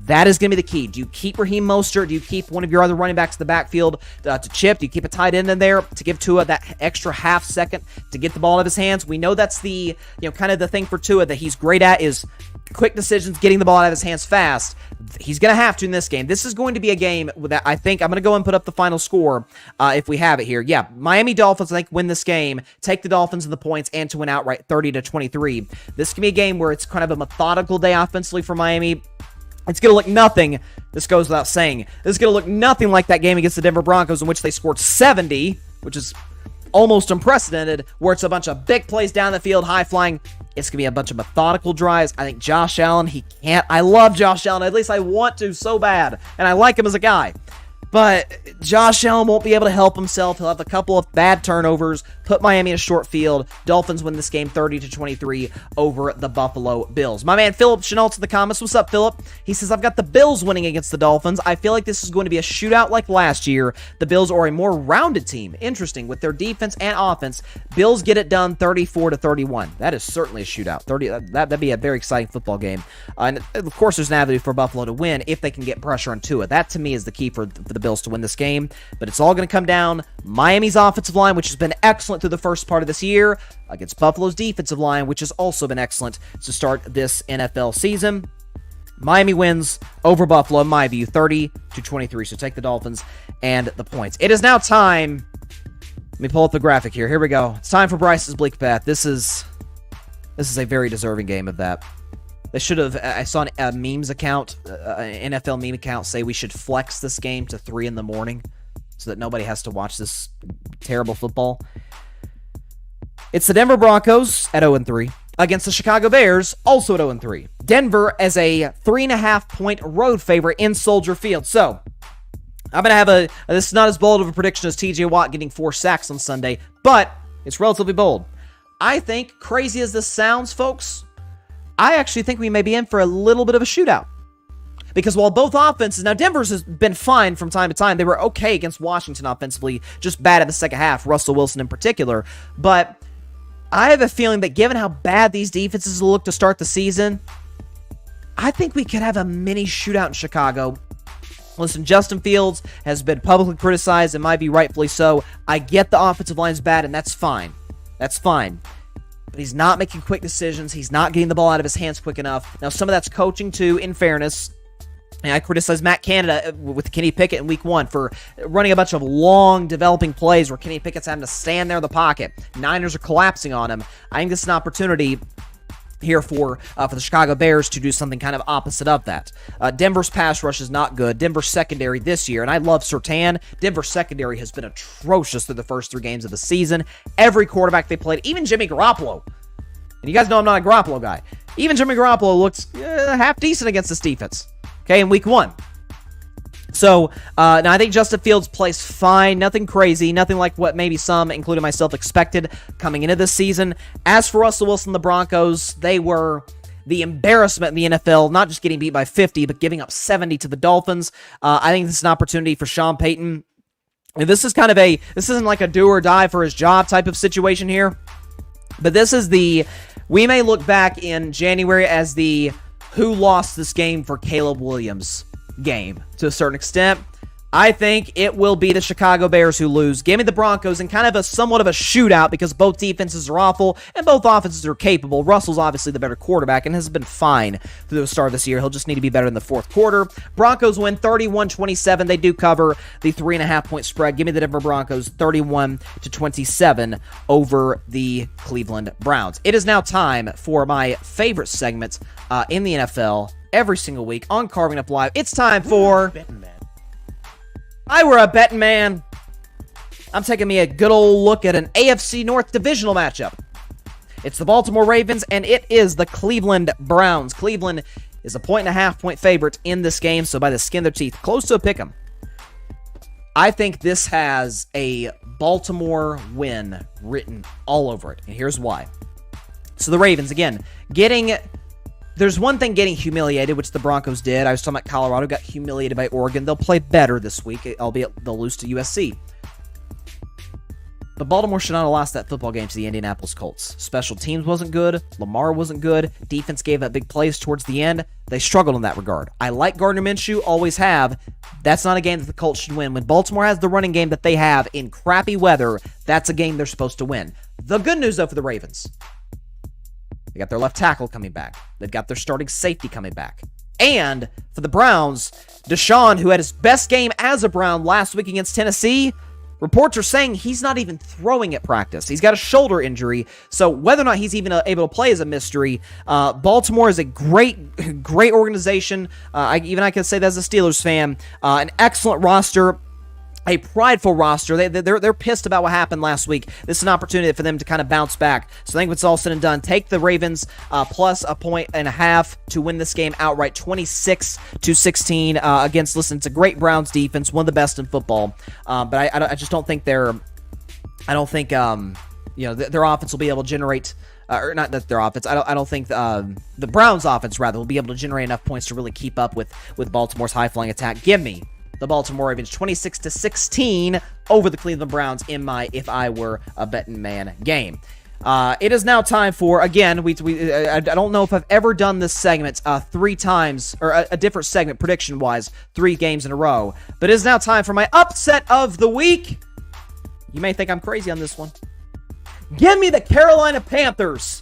That is going to be the key. Do you keep Raheem Mostert? Do you keep one of your other running backs in the backfield to chip? Do you keep a tight end in there to give Tua that extra half second to get the ball out of his hands? We know that's the, kind of the thing for Tua that he's great at is quick decisions, getting the ball out of his hands fast. He's going to have to in this game. This is going to be a game that I think I'm going to go and put up the final score if we have it here. Yeah, Miami Dolphins, I think, win this game, take the Dolphins and the points, and to win outright 30-23. This can be a game where it's kind of a methodical day offensively for Miami. It's going to look nothing, this goes without saying, this is going to look nothing like that game against the Denver Broncos in which they scored 70, which is almost unprecedented, where it's a bunch of big plays down the field, high-flying. It's going to be a bunch of methodical drives. I think Josh Allen, I love Josh Allen. At least I want to so bad, and I like him as a guy. But Josh Allen won't be able to help himself. He'll have a couple of bad turnovers, put Miami in a short field. Dolphins win this game 30-23 over the Buffalo Bills. My man Philip Chenault in the comments. What's up, Philip? He says, I've got the Bills winning against the Dolphins. I feel like this is going to be a shootout like last year. The Bills are a more rounded team. Interesting. With their defense and offense, Bills get it done 34-31. That is certainly a shootout. That'd be a very exciting football game. And of course, there's an avenue for Buffalo to win if they can get pressure on Tua. That, to me, is the key for the Bills to win this game. But it's all going to come down Miami's offensive line, which has been excellent through the first part of this year, against Buffalo's defensive line, which has also been excellent to start this NFL season. Miami wins over Buffalo, in my view, 30-23. So take the Dolphins and the points. It is now time. Let me pull up the graphic here. Here we go. It's time for Bryson's Bleak Bet. This is a very deserving game of that. They should have. I saw a memes account, an NFL meme account, say we should flex this game to 3 in the morning so that nobody has to watch this terrible football. It's the Denver Broncos at 0-3 against the Chicago Bears, also at 0-3. Denver as a 3.5-point road favorite in Soldier Field. So I'm going to have this is not as bold of a prediction as TJ Watt getting 4 sacks on Sunday, but it's relatively bold. I think, crazy as this sounds, folks, I actually think we may be in for a little bit of a shootout. Because while both offenses, now Denver's has been fine from time to time. They were okay against Washington offensively, just bad in the second half, Russell Wilson in particular. But I have a feeling that given how bad these defenses look to start the season, I think we could have a mini shootout in Chicago. Listen, Justin Fields has been publicly criticized and might be rightfully so. I get the offensive line's bad, and that's fine. That's fine. But he's not making quick decisions. He's not getting the ball out of his hands quick enough. Now, some of that's coaching, too, in fairness. And I criticize Matt Canada with Kenny Pickett in week 1 for running a bunch of long developing plays where Kenny Pickett's having to stand there in the pocket. Niners are collapsing on him. I think this is an opportunity here for the Chicago Bears to do something kind of opposite of that. Denver's pass rush is not good. Denver's secondary this year, and I love Surtain. Denver's secondary has been atrocious through the first 3 games of the season. Every quarterback they played, even Jimmy Garoppolo. And you guys know I'm not a Garoppolo guy. Even Jimmy Garoppolo looks half decent against this defense. Okay, in week 1. So, now I think Justin Fields plays fine. Nothing crazy. Nothing like what maybe some, including myself, expected coming into this season. As for Russell Wilson, the Broncos, they were the embarrassment in the NFL, not just getting beat by 50, but giving up 70 to the Dolphins. I think this is an opportunity for Sean Payton. And this is kind of this isn't like a do or die for his job type of situation here. But this is we may look back in January as the who lost this game for Caleb Williams game to a certain extent. I think it will be the Chicago Bears who lose. Give me the Broncos in kind of somewhat of a shootout because both defenses are awful and both offenses are capable. Russell's obviously the better quarterback and has been fine through the start of this year. He'll just need to be better in the fourth quarter. Broncos win 31-27. They do cover the 3.5-point spread. Give me the Denver Broncos 31-27 over the Cleveland Browns. It is now time for my favorite segment in the NFL every single week on Carving Up Live. It's time for Bettin Man. I were a betting man. I'm taking me a good old look at an AFC North divisional matchup. It's the Baltimore Ravens, and it is the Cleveland Browns. Cleveland is a 1.5-point favorite in this game, so by the skin of their teeth, close to a pick 'em. I think this has a Baltimore win written all over it, and here's why. So the Ravens, again, there's one thing getting humiliated, which the Broncos did. I was talking about Colorado got humiliated by Oregon. They'll play better this week, albeit they'll lose to USC. But Baltimore should not have lost that football game to the Indianapolis Colts. Special teams wasn't good. Lamar wasn't good. Defense gave up big plays towards the end. They struggled in that regard. I like Gardner Minshew, always have. That's not a game that the Colts should win. When Baltimore has the running game that they have in crappy weather, that's a game they're supposed to win. The good news, though, for the Ravens, they got their left tackle coming back. They've got their starting safety coming back. And for the Browns, Deshaun, who had his best game as a Brown last week against Tennessee, reports are saying he's not even throwing at practice. He's got a shoulder injury, so whether or not he's even able to play is a mystery. Baltimore is a great organization. I can say that as a Steelers fan. An excellent roster. a prideful roster. They're pissed about what happened last week. This is an opportunity for them to kind of bounce back. So I think when it's all said and done, take the Ravens plus 1.5 to win this game outright, 26-16 against, listen, it's a great Browns defense, one of the best in football. But I just don't think their offense will be able to generate, or not that their offense, I don't think the Browns offense, rather, will be able to generate enough points to really keep up with Baltimore's high-flying attack. Give me the Baltimore Ravens 26-16 over the Cleveland Browns in my If I Were a Bettin Man game. It is now time for, again, I don't know if I've ever done this segment 3 times, or a different segment prediction-wise, 3 games in a row, but it is now time for my upset of the week. You may think I'm crazy on this one. Give me the Carolina Panthers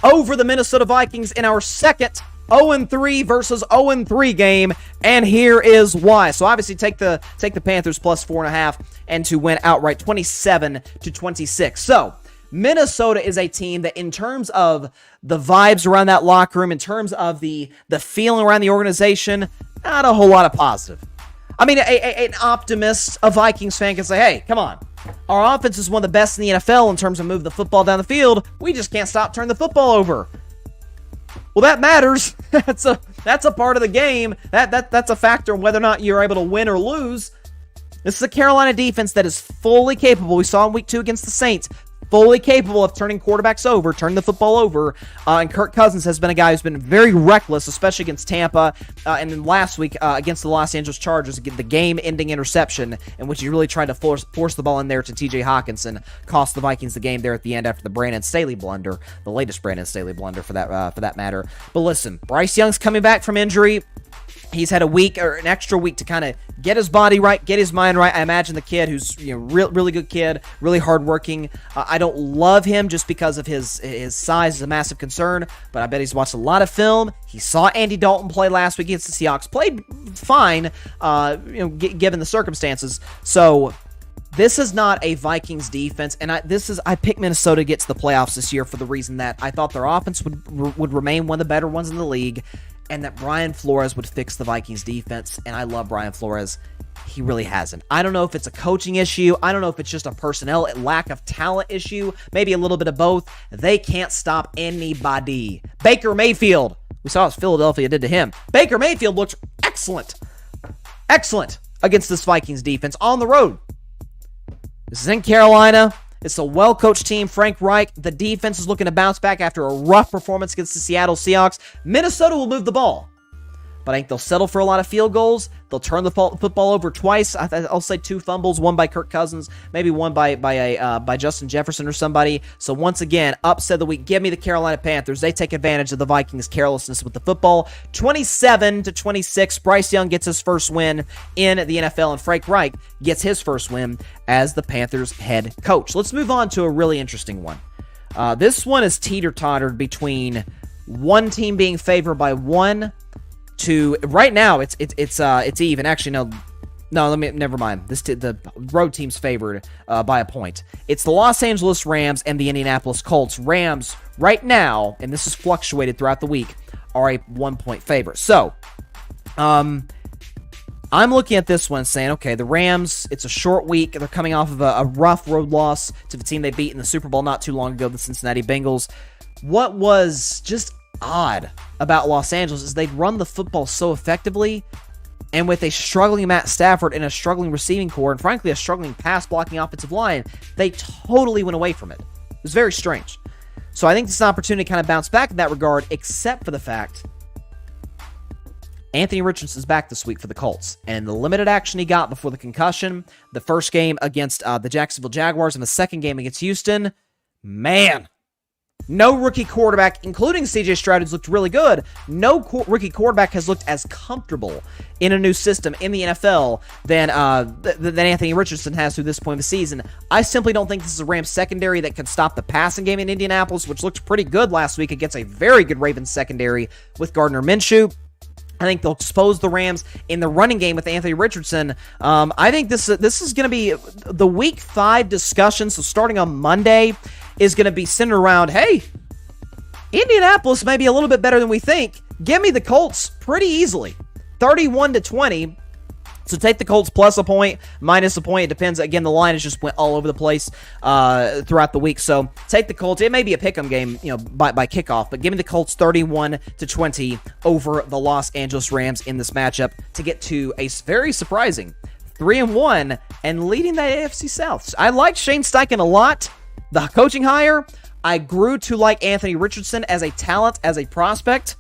over the Minnesota Vikings in our second 0-3 versus 0-3 game, and here is why. So obviously take the Panthers plus 4.5 and to win outright 27-26. So Minnesota is a team that, in terms of the vibes around that locker room, in terms of the feeling around the organization, not a whole lot of positive. I mean, an optimist, a Vikings fan can say, hey, come on. Our offense is one of the best in the NFL in terms of moving the football down the field. We just can't stop turning the football over. Well, that matters. That's a part of the game. That's a factor in whether or not you're able to win or lose. This is a Carolina defense that is fully capable. We saw in week 2 against the Saints. Fully capable of turning quarterbacks over, turning the football over, and Kirk Cousins has been a guy who's been very reckless, especially against Tampa, and then last week against the Los Angeles Chargers, the game-ending interception in which he really tried to force the ball in there to T.J. Hawkinson, cost the Vikings the game there at the end after the Brandon Staley blunder, the latest Brandon Staley blunder for that matter. But listen, Bryce Young's coming back from injury. He's had a week, or an extra week, to kind of get his body right, get his mind right. I imagine the kid, who's really good kid, really hardworking. I don't love him just because of his size is a massive concern, but I bet he's watched a lot of film. He saw Andy Dalton play last week against the Seahawks, played fine, given the circumstances. So this is not a Vikings defense, and I picked Minnesota to get to the playoffs this year for the reason that I thought their offense would remain one of the better ones in the league, and that Brian Flores would fix the Vikings defense, and I love Brian Flores. He really hasn't. I don't know if it's a coaching issue. I don't know if it's just a personnel lack of talent issue. Maybe a little bit of both. They can't stop anybody. Baker Mayfield. We saw what Philadelphia did to him. Baker Mayfield looks excellent. Excellent against this Vikings defense on the road. This is in Carolina. It's a well-coached team. Frank Reich, the defense is looking to bounce back after a rough performance against the Seattle Seahawks. Minnesota will move the ball, but I think they'll settle for a lot of field goals. They'll turn the football over twice. I'll say 2 fumbles, one by Kirk Cousins, maybe one by Justin Jefferson or somebody. So once again, upset of the week. Give me the Carolina Panthers. They take advantage of the Vikings' carelessness with the football. 27-26. Bryce Young gets his first win in the NFL, and Frank Reich gets his first win as the Panthers' head coach. Let's move on to a really interesting one. This one is teeter-tottered between one team being favored by 1 to right now it's even. Actually, no, never mind. The road team's favored by a point. It's the Los Angeles Rams and the Indianapolis Colts. Rams right now, and this has fluctuated throughout the week, are a 1-point favorite. So, I'm looking at this one saying, okay, the Rams, it's a short week. They're coming off of a rough road loss to the team they beat in the Super Bowl not too long ago, the Cincinnati Bengals. What was just odd about Los Angeles is they'd run the football so effectively, and with a struggling Matt Stafford and a struggling receiving core, and frankly a struggling pass-blocking offensive line, they totally went away from it. It was very strange. So I think this is an opportunity to kind of bounce back in that regard, except for the fact Anthony Richardson's back this week for the Colts, and the limited action he got before the concussion, the first game against the Jacksonville Jaguars and the second game against Houston, man, no rookie quarterback, including C.J. Stroud, who's looked really good. No rookie quarterback has looked as comfortable in a new system in the NFL than Anthony Richardson has through this point of the season. I simply don't think this is a Rams secondary that can stop the passing game in Indianapolis, which looked pretty good last week against a very good Ravens secondary with Gardner Minshew. I think they'll expose the Rams in the running game with Anthony Richardson. I think this is going to be the Week 5 discussion, so starting on Monday, is going to be centered around, hey, Indianapolis may be a little bit better than we think. Give me the Colts pretty easily. 31-20. So take the Colts plus a point, minus a point. It depends. Again, the line has just went all over the place throughout the week. So take the Colts. It may be a pick'em game, by kickoff, but give me the Colts 31-20 over the Los Angeles Rams in this matchup to get to a very surprising 3-1 and leading the AFC South. I like Shane Steichen a lot. The coaching hire, I grew to like Anthony Richardson as a talent, as a prospect.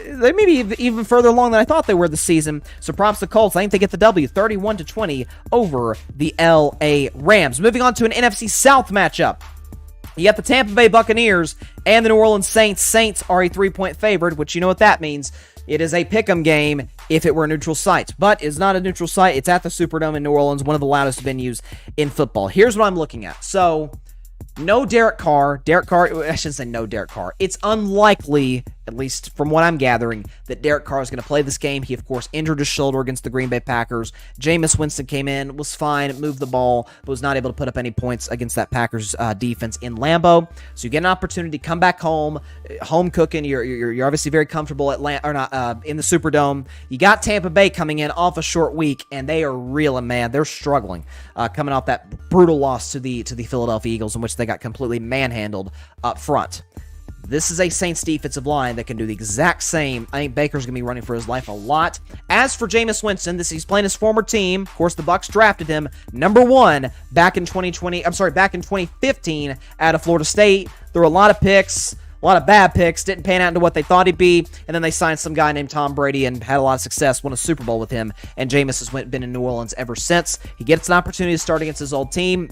They may be even further along than I thought they were this season. So props to Colts. I think they get the W, 31-20 over the LA Rams. Moving on to an NFC South matchup. You got the Tampa Bay Buccaneers and the New Orleans Saints. Saints are a 3-point favorite, which you know what that means. It is a pick'em game if it were a neutral site. But it's not a neutral site. It's at the Superdome in New Orleans, one of the loudest venues in football. Here's what I'm looking at. So, no Derek Carr. I shouldn't say no Derek Carr. It's unlikely, at least from what I'm gathering, that Derek Carr is going to play this game. He, of course, injured his shoulder against the Green Bay Packers. Jameis Winston came in, was fine, moved the ball, but was not able to put up any points against that Packers defense in Lambeau. So you get an opportunity to come back home cooking. You're obviously very comfortable in the Superdome. You got Tampa Bay coming in off a short week, and they are reeling, man. They're struggling, coming off that brutal loss to the Philadelphia Eagles, in which they got completely manhandled up front. This is a Saints defensive line that can do the exact same. I think Baker's going to be running for his life a lot. As for Jameis Winston, he's playing his former team. Of course, the Bucs drafted him number 1 back in 2015 out of Florida State. There were a lot of picks, a lot of bad picks, didn't pan out into what they thought he'd be, and then they signed some guy named Tom Brady and had a lot of success, won a Super Bowl with him, and Jameis has been in New Orleans ever since. He gets an opportunity to start against his old team.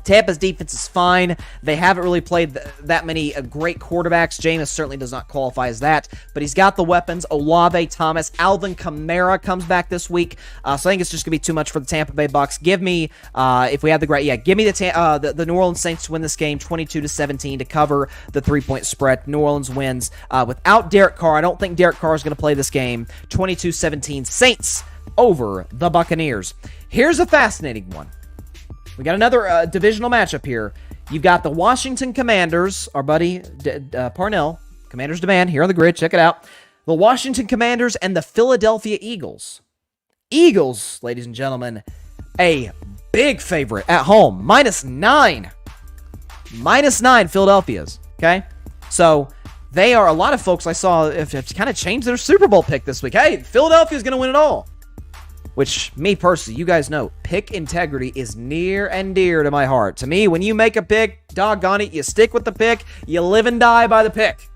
Tampa's defense is fine. They haven't really played that many great quarterbacks. Jameis certainly does not qualify as that, but he's got the weapons. Olave, Thomas, Alvin Kamara comes back this week, so I think it's just going to be too much for the Tampa Bay Bucks. Give me, if we have give me the New Orleans Saints to win this game 22-17 to cover the 3-point spread. New Orleans wins without Derek Carr. I don't think Derek Carr is going to play this game. 22-17 Saints over the Buccaneers. Here's a fascinating one. We got another divisional matchup here. You've got the Washington Commanders, our buddy Parnell, Commanders Demand, here on the grid. Check it out. The Washington Commanders and the Philadelphia Eagles. Eagles, ladies and gentlemen, a big favorite at home. -9. -9 Philadelphia's, okay? So they are, a lot of folks I saw have kind of changed their Super Bowl pick this week. Hey, Philadelphia's going to win it all. Which, me personally, you guys know, pick integrity is near and dear to my heart. To me, when you make a pick, doggone it, you stick with the pick, you live and die by the pick.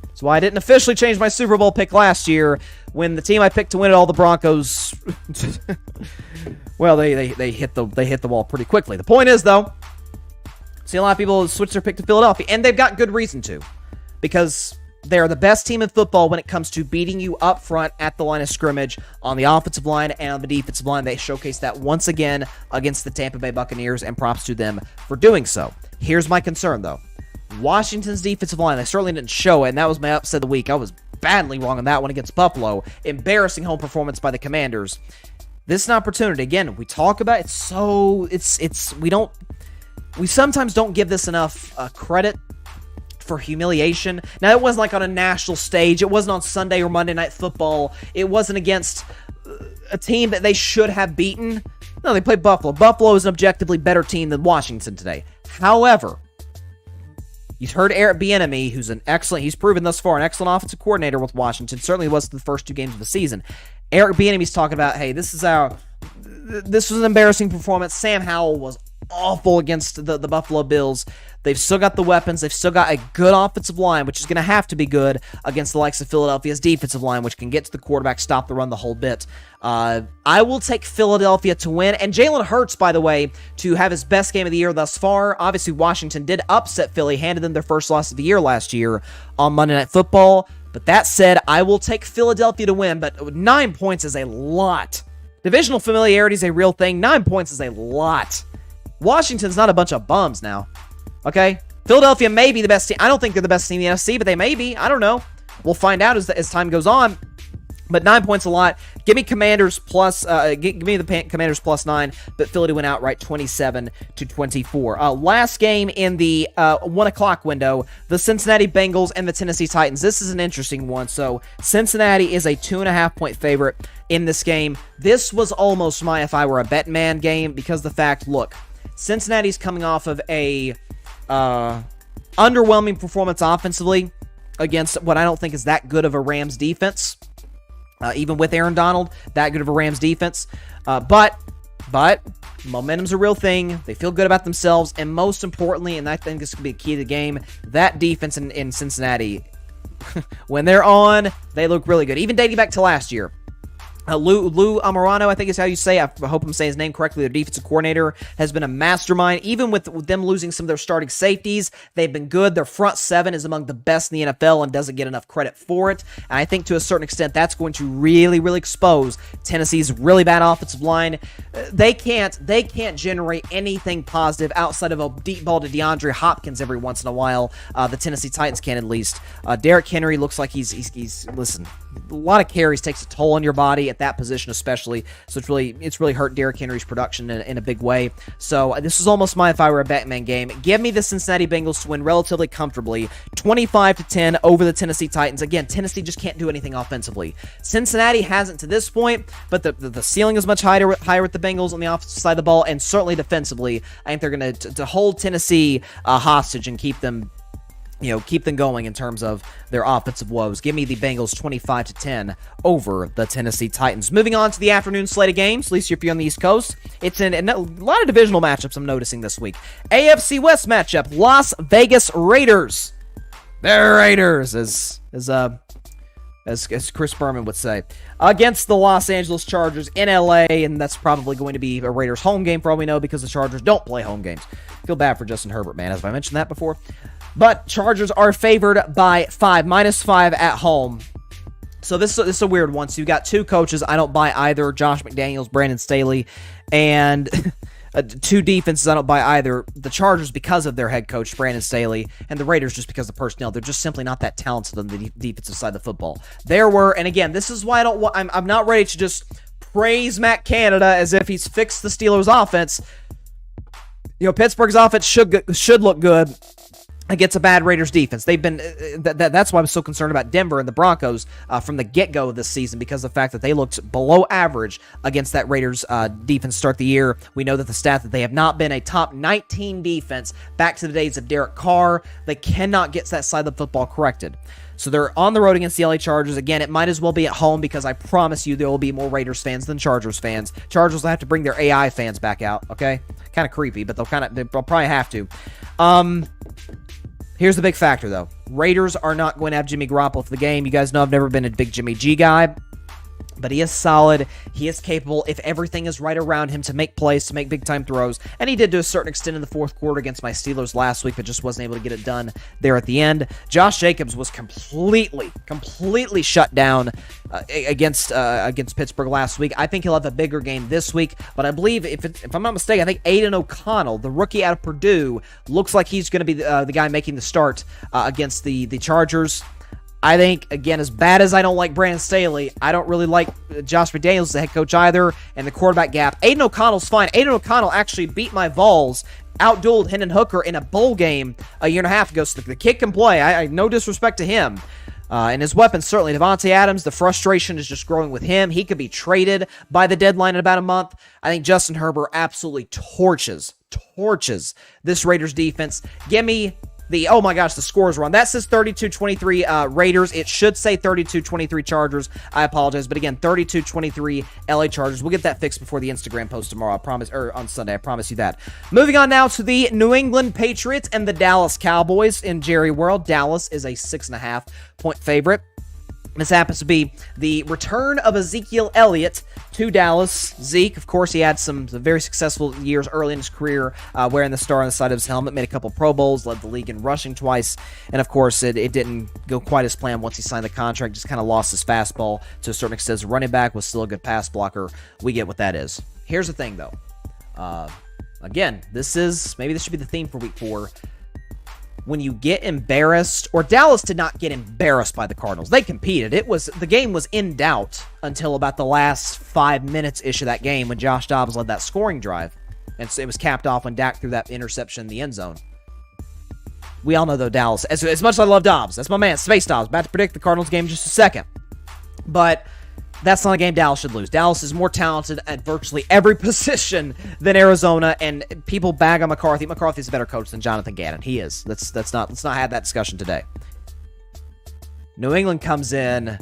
That's why I didn't officially change my Super Bowl pick last year when the team I picked to win it all, the Broncos, well, they hit the wall pretty quickly. The point is, though, see a lot of people switch their pick to Philadelphia, and they've got good reason to, because they are the best team in football when it comes to beating you up front at the line of scrimmage on the offensive line and on the defensive line. They showcased that once again against the Tampa Bay Buccaneers, and props to them for doing so. Here's my concern, though. Washington's defensive line, they certainly didn't show it, and that was my upset of the week. I was badly wrong on that one against Buffalo. Embarrassing home performance by the Commanders. This is an opportunity. Again, we talk about it we sometimes don't give this enough credit for humiliation. Now, it wasn't like on a national stage. It wasn't on Sunday or Monday Night Football. It wasn't against a team that they should have beaten. No, they played Buffalo. Buffalo is an objectively better team than Washington today. However, you've heard Eric Bieniemy, he's proven thus far an excellent offensive coordinator with Washington. Certainly was the first 2 games of the season. Eric Bieniemy's talking about, hey, this was an embarrassing performance. Sam Howell was awful against the Buffalo Bills. They've still got the weapons. They've still got a good offensive line, which is going to have to be good against the likes of Philadelphia's defensive line, which can get to the quarterback, stop the run the whole bit. I will take Philadelphia to win. And Jalen Hurts, by the way, to have his best game of the year thus far. Obviously, Washington did upset Philly, handed them their first loss of the year last year on Monday Night Football. But that said, I will take Philadelphia to win, but 9 points is a lot. Divisional familiarity is a real thing. 9 points is a lot. Washington's not a bunch of bums now. Okay? Philadelphia may be the best team. I don't think they're the best team in the NFC, but they may be. I don't know. We'll find out as time goes on. But 9 points a lot. Give me Commanders plus. Give me the Commanders plus 9. But Philly to win outright, 27-24. Last game in the 1 o'clock window, the Cincinnati Bengals and the Tennessee Titans. This is an interesting one. So Cincinnati is a 2.5 point favorite in this game. This was almost my if I were a Bettin Man game because the fact, look, Cincinnati's coming off of a underwhelming performance offensively against what I don't think is that good of a Rams defense. Even with Aaron Donald, that good of a Rams defense. But momentum's a real thing. They feel good about themselves. And most importantly, and I think this could be a key to the game, that defense in Cincinnati, when they're on, they look really good. Even dating back to last year. Lou Amorano, I think is how you say. I hope I'm saying his name correctly. Their defensive coordinator has been a mastermind. Even with them losing some of their starting safeties, they've been good. Their front seven is among the best in the NFL and doesn't get enough credit for it. And I think to a certain extent, that's going to really, really expose Tennessee's really bad offensive line. They can't generate anything positive outside of a deep ball to DeAndre Hopkins every once in a while. The Tennessee Titans can at least. Derrick Henry looks like he's listen. A lot of carries takes a toll on your body at that position especially, so it's really hurt Derrick Henry's production in a big way. So this is almost my if I were a Bettin Man game. Give me the Cincinnati Bengals to win relatively comfortably, 25-10 over the Tennessee Titans. Again, Tennessee just can't do anything offensively. Cincinnati hasn't to this point, but the ceiling is much higher with the Bengals on the offensive side of the ball, and certainly defensively. I think they're going to hold Tennessee hostage and keep them going in terms of their offensive woes. Give me the Bengals 25-10 over the Tennessee Titans. Moving on to the afternoon slate of games, at least if you're on the East Coast. It's in a lot of divisional matchups I'm noticing this week. AFC West matchup, Las Vegas Raiders. They're Raiders, as Chris Berman would say, against the Los Angeles Chargers in LA, and that's probably going to be a Raiders home game for all we know because the Chargers don't play home games. Feel bad for Justin Herbert, man. Have I mentioned that before? But Chargers are favored by -5 at home. So this is a weird one. So you've got two coaches I don't buy either, Josh McDaniels, Brandon Staley, and two defenses I don't buy either. The Chargers because of their head coach, Brandon Staley, and the Raiders just because of the personnel. They're just simply not that talented on the defensive side of the football. And again, this is why I'm not ready to just praise Matt Canada as if he's fixed the Steelers' offense. Pittsburgh's offense should look good against a bad Raiders defense. They've been that's why I'm so concerned about Denver and the Broncos from the get-go of this season, because of the fact that they looked below average against that Raiders defense to start the year. We know that the stat that they have not been a top 19 defense back to the days of Derek Carr. They cannot get that side of the football corrected. So they're on the road against the LA Chargers. Again, it might as well be at home because I promise you there will be more Raiders fans than Chargers fans. Chargers will have to bring their AI fans back out, okay? Kind of creepy, but they'll probably have to. Here's the big factor, though. Raiders are not going to have Jimmy Garoppolo for the game. You guys know I've never been a big Jimmy G guy, but he is solid. He is capable, if everything is right around him, to make plays, to make big-time throws. And he did to a certain extent in the fourth quarter against my Steelers last week, but just wasn't able to get it done there at the end. Josh Jacobs was completely shut down against Pittsburgh last week. I think he'll have a bigger game this week, but I believe, if I'm not mistaken, I think Aiden O'Connell, the rookie out of Purdue, looks like he's going to be the guy making the start against the Chargers. I think, again, as bad as I don't like Brandon Staley, I don't really like Josh McDaniels as the head coach either, and the quarterback gap. Aiden O'Connell's fine. Aiden O'Connell actually beat my Vols, outdueled Hendon Hooker in a bowl game a year and a half ago, so the kid can play. I no disrespect to him. And his weapons, certainly. Devontae Adams, the frustration is just growing with him. He could be traded by the deadline in about a month. I think Justin Herbert absolutely torches this Raiders defense. Give me oh my gosh, the scores wrong. That says 32-23 Raiders. It should say 32-23 Chargers. I apologize. But again, 32-23 LA Chargers. We'll get that fixed before the Instagram post tomorrow, I promise, or on Sunday. I promise you that. Moving on now to the New England Patriots and the Dallas Cowboys in Jerry World. Dallas is a 6.5 point favorite. This happens to be the return of Ezekiel Elliott to Dallas. Zeke, of course, he had some very successful years early in his career, wearing the star on the side of his helmet, made a couple Pro Bowls, led the league in rushing twice, and of course, it didn't go quite as planned once he signed the contract, just kind of lost his fastball to a certain extent as a running back, was still a good pass blocker. We get what that is. Here's the thing, though. Again, maybe this should be the theme for week 4. when you get embarrassed, or Dallas did not get embarrassed by the Cardinals. They competed. The game was in doubt until about the last 5 minutes-ish of that game when Josh Dobbs led that scoring drive. And so it was capped off when Dak threw that interception in the end zone. We all know, though, Dallas, as much as I love Dobbs, that's my man, Space Dobbs, about to predict the Cardinals game in just a second. But that's not a game Dallas should lose. Dallas is more talented at virtually every position than Arizona, and people bag on McCarthy. McCarthy's a better coach than Jonathan Gannon. He is. Let's not have that discussion today. New England comes in.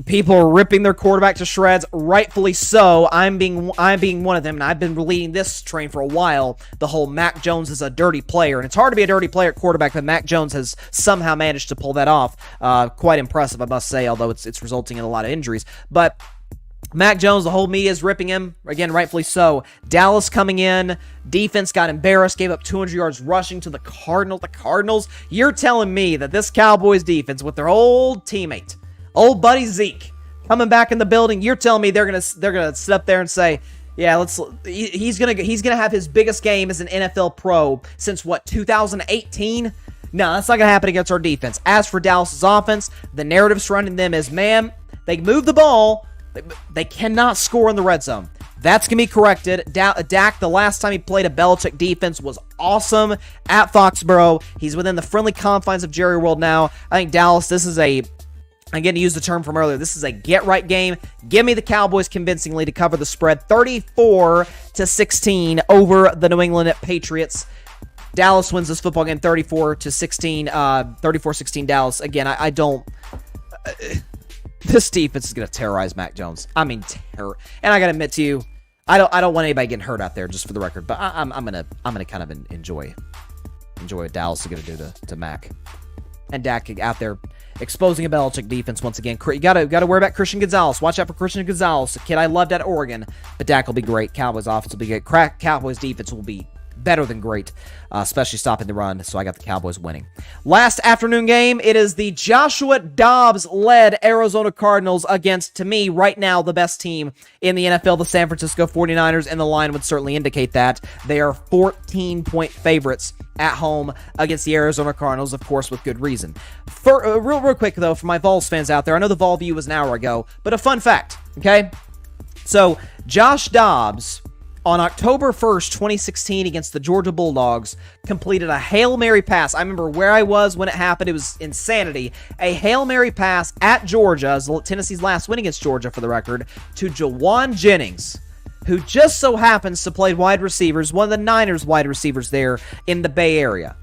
People are ripping their quarterback to shreds, rightfully so. I'm being one of them, and I've been leading this train for a while. The whole Mac Jones is a dirty player, and it's hard to be a dirty player at quarterback, but Mac Jones has somehow managed to pull that off. Quite impressive, I must say, although it's resulting in a lot of injuries. But Mac Jones, the whole media is ripping him. Again, rightfully so. Dallas coming in. Defense got embarrassed, gave up 200 yards rushing to the Cardinals. The Cardinals, you're telling me that this Cowboys defense with their old teammate, old buddy Zeke, coming back in the building, you're telling me they're gonna sit up there and say, yeah, he's gonna have his biggest game as an NFL pro since what, 2018? No, that's not gonna happen against our defense. As for Dallas's offense, the narrative surrounding them is, man, they move the ball, they cannot score in the red zone. That's going to be corrected. Dak, the last time he played a Belichick defense, was awesome at Foxborough. He's within the friendly confines of Jerry World now. I think Dallas, I'm going to use the term from earlier. This is a get-right game. Give me the Cowboys convincingly to cover the spread. 34-16 over the New England Patriots. Dallas wins this football game 34-16. 34-16 Dallas. Again, I don't... this defense is going to terrorize Mac Jones. I mean, terror. And I got to admit to you, I don't want anybody getting hurt out there, just for the record. But I'm gonna kind of enjoy what Dallas is going to do to Mac. And Dak out there exposing a Belichick defense once again. You gotta worry about Christian Gonzalez. Watch out for Christian Gonzalez, a kid I loved at Oregon. But Dak will be great. Cowboys offense will be good. Cowboys defense will be better than great, especially stopping the run. So I got the Cowboys winning. Last afternoon game, it is the Joshua Dobbs-led Arizona Cardinals against, to me, right now, the best team in the NFL, the San Francisco 49ers, and the line would certainly indicate that. They are 14-point favorites at home against the Arizona Cardinals, of course, with good reason. Real quick, though, for my Vols fans out there, I know the Vol View was an hour ago, but a fun fact, okay? So, Josh Dobbs, on October 1st, 2016, against the Georgia Bulldogs, completed a Hail Mary pass. I remember where I was when it happened. It was insanity. A Hail Mary pass at Georgia, as Tennessee's last win against Georgia, for the record, to Jawan Jennings, who just so happens to play wide receivers, one of the Niners wide receivers there in the Bay Area.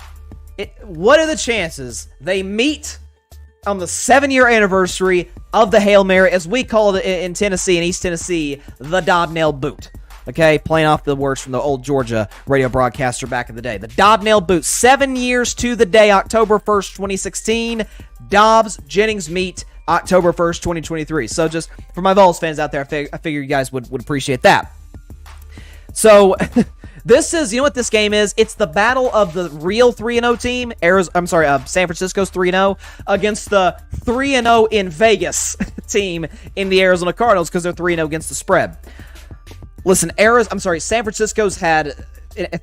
What are the chances they meet on the 7-year anniversary of the Hail Mary, as we call it in Tennessee, in East Tennessee, the Dobnail Boot? Okay, playing off the words from the old Georgia radio broadcaster back in the day. The Dobnail Boot. 7 years to the day, October 1st, 2016. Dobbs, Jennings meet October 1st, 2023. So just for my Vols fans out there, I figure you guys would appreciate that. So this is, you know what this game is? It's the battle of the real 3-0 team, San Francisco's 3-0, against the 3-0 in Vegas team in the Arizona Cardinals, because they're 3-0 against the spread. Listen, San Francisco's had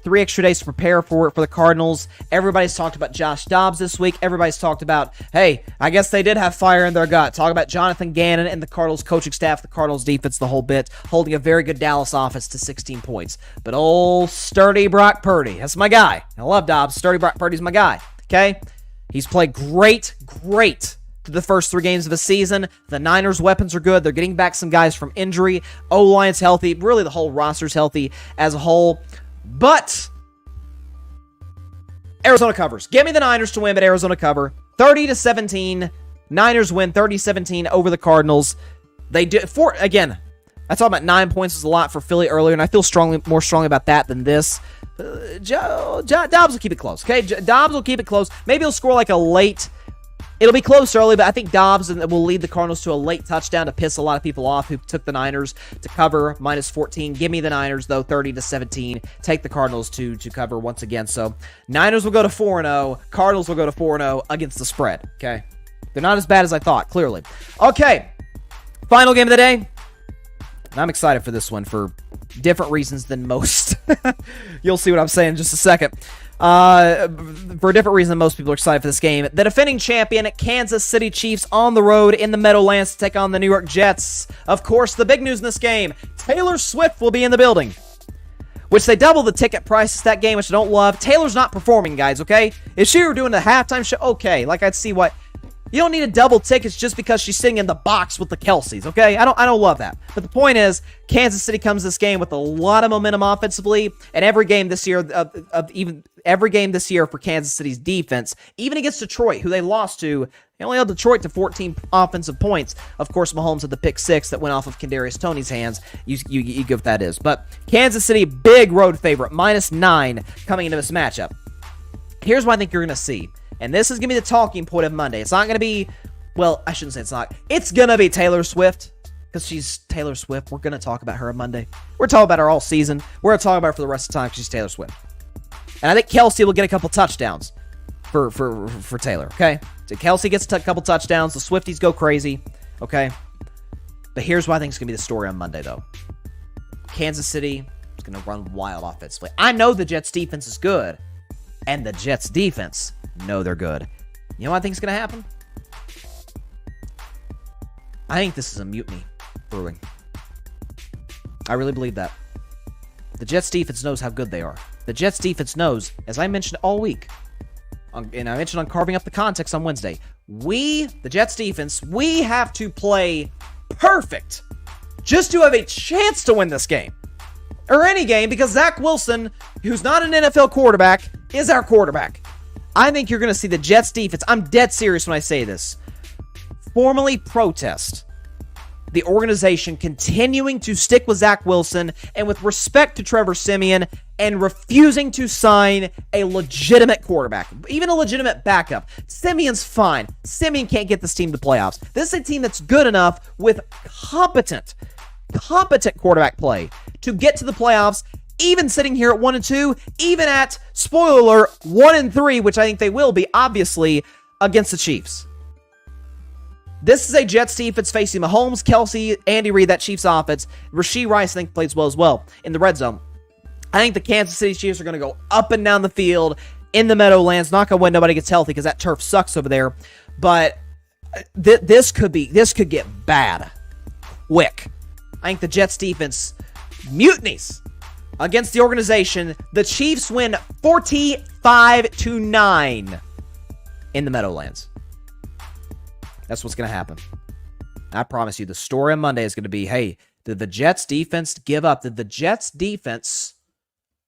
3 extra days to prepare for the Cardinals. Everybody's talked about Josh Dobbs this week. Everybody's talked about, hey, I guess they did have fire in their gut. Talk about Jonathan Gannon and the Cardinals coaching staff, the Cardinals defense, the whole bit, holding a very good Dallas offense to 16 points. But old sturdy Brock Purdy, that's my guy. I love Dobbs. Sturdy Brock Purdy's my guy, okay? He's played great the first 3 games of the season. The Niners' weapons are good. They're getting back some guys from injury. O-line's healthy. Really, the whole roster's healthy as a whole. But Arizona covers. Give me the Niners to win, but Arizona cover. 30-17. Niners win 30-17 over the Cardinals. They do, again, I talked about 9 points was a lot for Philly earlier, and I feel more strongly about that than this. Dobbs will keep it close, okay? Dobbs will keep it close. Maybe he'll score like a late... It'll be close early, but I think Dobbs will lead the Cardinals to a late touchdown to piss a lot of people off who took the Niners to cover -14. Give me the Niners, though, 30-17. Take the Cardinals to cover once again. So Niners will go to 4-0. Cardinals will go to 4-0 against the spread, okay? They're not as bad as I thought, clearly. Okay, final game of the day. And I'm excited for this one for different reasons than most. You'll see what I'm saying in just a second. For a different reason than most people are excited for this game. The defending champion, Kansas City Chiefs, on the road in the Meadowlands to take on the New York Jets. Of course, the big news in this game, Taylor Swift will be in the building, which they doubled the ticket prices that game, which I don't love. Taylor's not performing, guys, okay? If she were doing the halftime show, okay, like I'd see what... You don't need to double tickets just because she's sitting in the box with the Kelseys, okay? I don't love that. But the point is, Kansas City comes this game with a lot of momentum offensively, and every game this year for Kansas City's defense, even against Detroit, who they lost to, they only held Detroit to 14 offensive points. Of course, Mahomes had the pick 6 that went off of Kadarius Toney's hands. You give what that is. But Kansas City, big road favorite, -9 coming into this matchup. Here's what I think you're going to see. And this is going to be the talking point of Monday. It's not going to be, well, I shouldn't say it's not. It's going to be Taylor Swift, because she's Taylor Swift. We're going to talk about her on Monday. We're talking about her all season. We're going to talk about her for the rest of the time because she's Taylor Swift. And I think Kelsey will get a couple touchdowns for Taylor, okay? So Kelsey gets a couple touchdowns. The Swifties go crazy, okay? But here's what I think is going to be the story on Monday, though. Kansas City is going to run wild offensively. I know the Jets' defense is good, and the Jets' defense... No, they're good. You know what I think is going to happen? I think this is a mutiny brewing. I really believe that. The Jets defense knows how good they are. The Jets defense knows, as I mentioned all week, and I mentioned on Carving Up the Context on Wednesday, the Jets defense, we have to play perfect just to have a chance to win this game. Or any game, because Zach Wilson, who's not an NFL quarterback, is our quarterback. I think you're going to see the Jets defense, I'm dead serious when I say this, formally protest the organization continuing to stick with Zach Wilson and with respect to Trevor Siemian and refusing to sign a legitimate quarterback, even a legitimate backup. Siemian's fine. Siemian can't get this team to playoffs. This is a team that's good enough with competent quarterback play to get to the playoffs, even sitting here at 1-2, even at, spoiler alert, 1-3, which I think they will be, obviously, against the Chiefs. This is a Jets defense facing Mahomes, Kelsey, Andy Reid, that Chiefs offense. Rashee Rice, I think, plays well in the red zone. I think the Kansas City Chiefs are going to go up and down the field in the Meadowlands. Not going to win. Nobody gets healthy because that turf sucks over there. But this could get bad quick. I think the Jets defense mutinies against the organization. The Chiefs win 45-9 in the Meadowlands. That's what's going to happen. I promise you, the story on Monday is going to be, hey, did the Jets defense give up? Did the Jets defense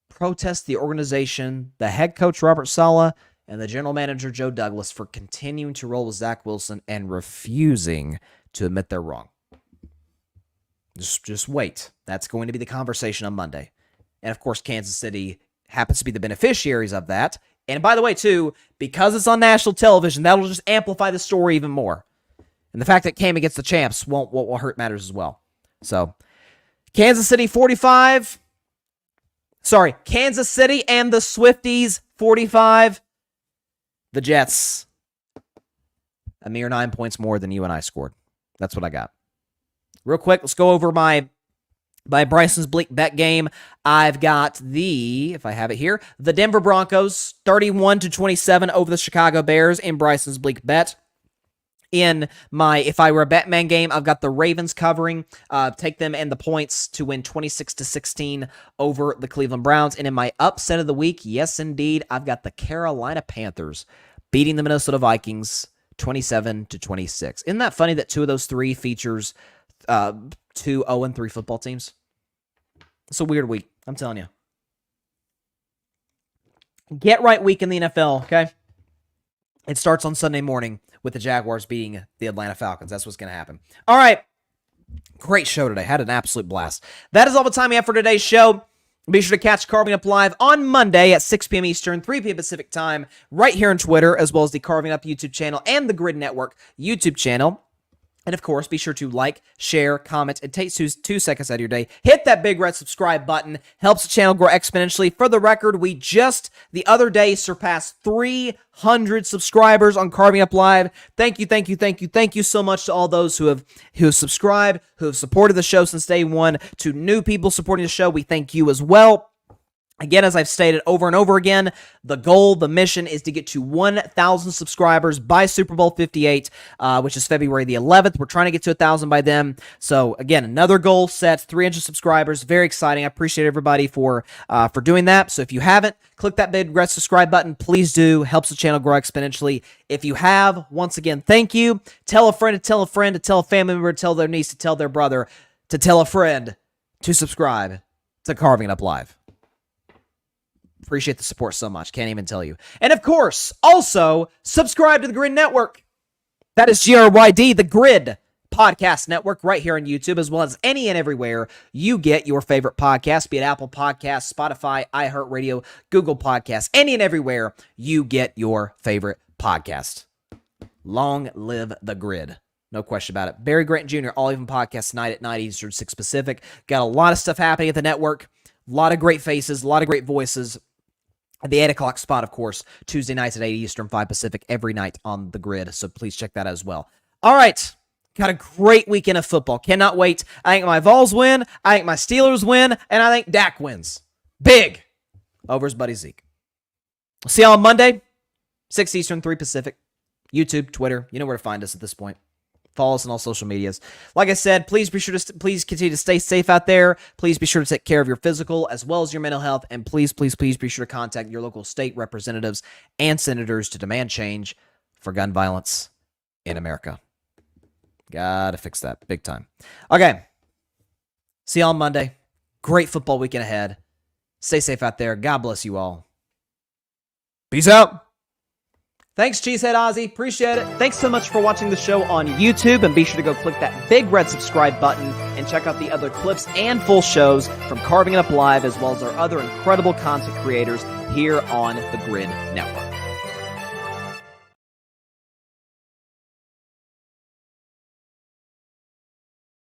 protest the organization, the head coach Robert Saleh, and the general manager Joe Douglas for continuing to roll with Zach Wilson and refusing to admit they're wrong? Just wait. That's going to be the conversation on Monday. And of course, Kansas City happens to be the beneficiaries of that. And by the way, too, because it's on national television, that'll just amplify the story even more. And the fact that it came against the champs won't hurt matters as well. So, Kansas City and the Swifties 45. The Jets, a mere 9 points more than you and I scored. That's what I got. Real quick, let's go over my Bryson's Bleak bet game. I've got if I have it here, the Denver Broncos 31-27 over the Chicago Bears in Bryson's Bleak bet. In my If I Were a Bettin Man game, I've got the Ravens covering, take them and the points to win 26-16 over the Cleveland Browns. And in my upset of the week, yes indeed, I've got the Carolina Panthers beating the Minnesota Vikings 27-26. Isn't that funny that two of those three features 2 0-3 football teams? It's a weird week, I'm telling you. Get right week in the NFL, okay? It starts on Sunday morning with the Jaguars beating the Atlanta Falcons. That's what's going to happen. All right. Great show today. Had an absolute blast. That is all the time we have for today's show. Be sure to catch Carving Up Live on Monday at 6 p.m. Eastern, 3 p.m. Pacific time, right here on Twitter, as well as the Carving Up YouTube channel and the Grid Network YouTube channel. And of course, be sure to like, share, comment. It takes 2 seconds out of your day. Hit that big red subscribe button. Helps the channel grow exponentially. For the record, we just the other day surpassed 300 subscribers on Carving Up Live. Thank you so much to all those who have subscribed, who have supported the show since day one. To new people supporting the show, we thank you as well. Again, as I've stated over and over again, the goal, the mission is to get to 1,000 subscribers by Super Bowl 58, which is February the 11th. We're trying to get to 1,000 by then. So again, another goal set, 300 subscribers. Very exciting. I appreciate everybody for doing that. So if you haven't, click that big red subscribe button. Please do. Helps the channel grow exponentially. If you have, once again, thank you. Tell a friend to tell a friend to tell a family member to tell their niece to tell their brother to tell a friend to subscribe to Carving It Up Live. Appreciate the support so much. Can't even tell you. And of course, also subscribe to the Grid Network. That is GRYD, the Grid Podcast Network, right here on YouTube, as well as any and everywhere you get your favorite podcast, be it Apple Podcasts, Spotify, iHeartRadio, Google Podcasts, any and everywhere you get your favorite podcast. Long live the Grid. No question about it. Barry Grant Jr., All Even Podcast tonight at 9 Eastern, 6 Pacific. Got a lot of stuff happening at the network. A lot of great faces, a lot of great voices. At the 8 o'clock spot, of course, Tuesday nights at 8 Eastern, 5 Pacific, every night on the Grid. So please check that out as well. All right. Got a great weekend of football. Cannot wait. I think my Vols win. I think my Steelers win. And I think Dak wins. Big. Over his buddy Zeke. See y'all on Monday, 6 Eastern, 3 Pacific. YouTube, Twitter. You know where to find us at this point. Follow us on all social medias. Like I said, please be sure to please continue to stay safe out there. Please be sure to take care of your physical as well as your mental health. And please, please, please be sure to contact your local state representatives and senators to demand change for gun violence in America. Gotta fix that big time. Okay. See y'all on Monday. Great football weekend ahead. Stay safe out there. God bless you all. Peace out. Thanks, Cheesehead Ozzy. Appreciate it. Thanks so much for watching the show on YouTube, and be sure to go click that big red subscribe button and check out the other clips and full shows from Carving It Up Live, as well as our other incredible content creators here on the Grid Network.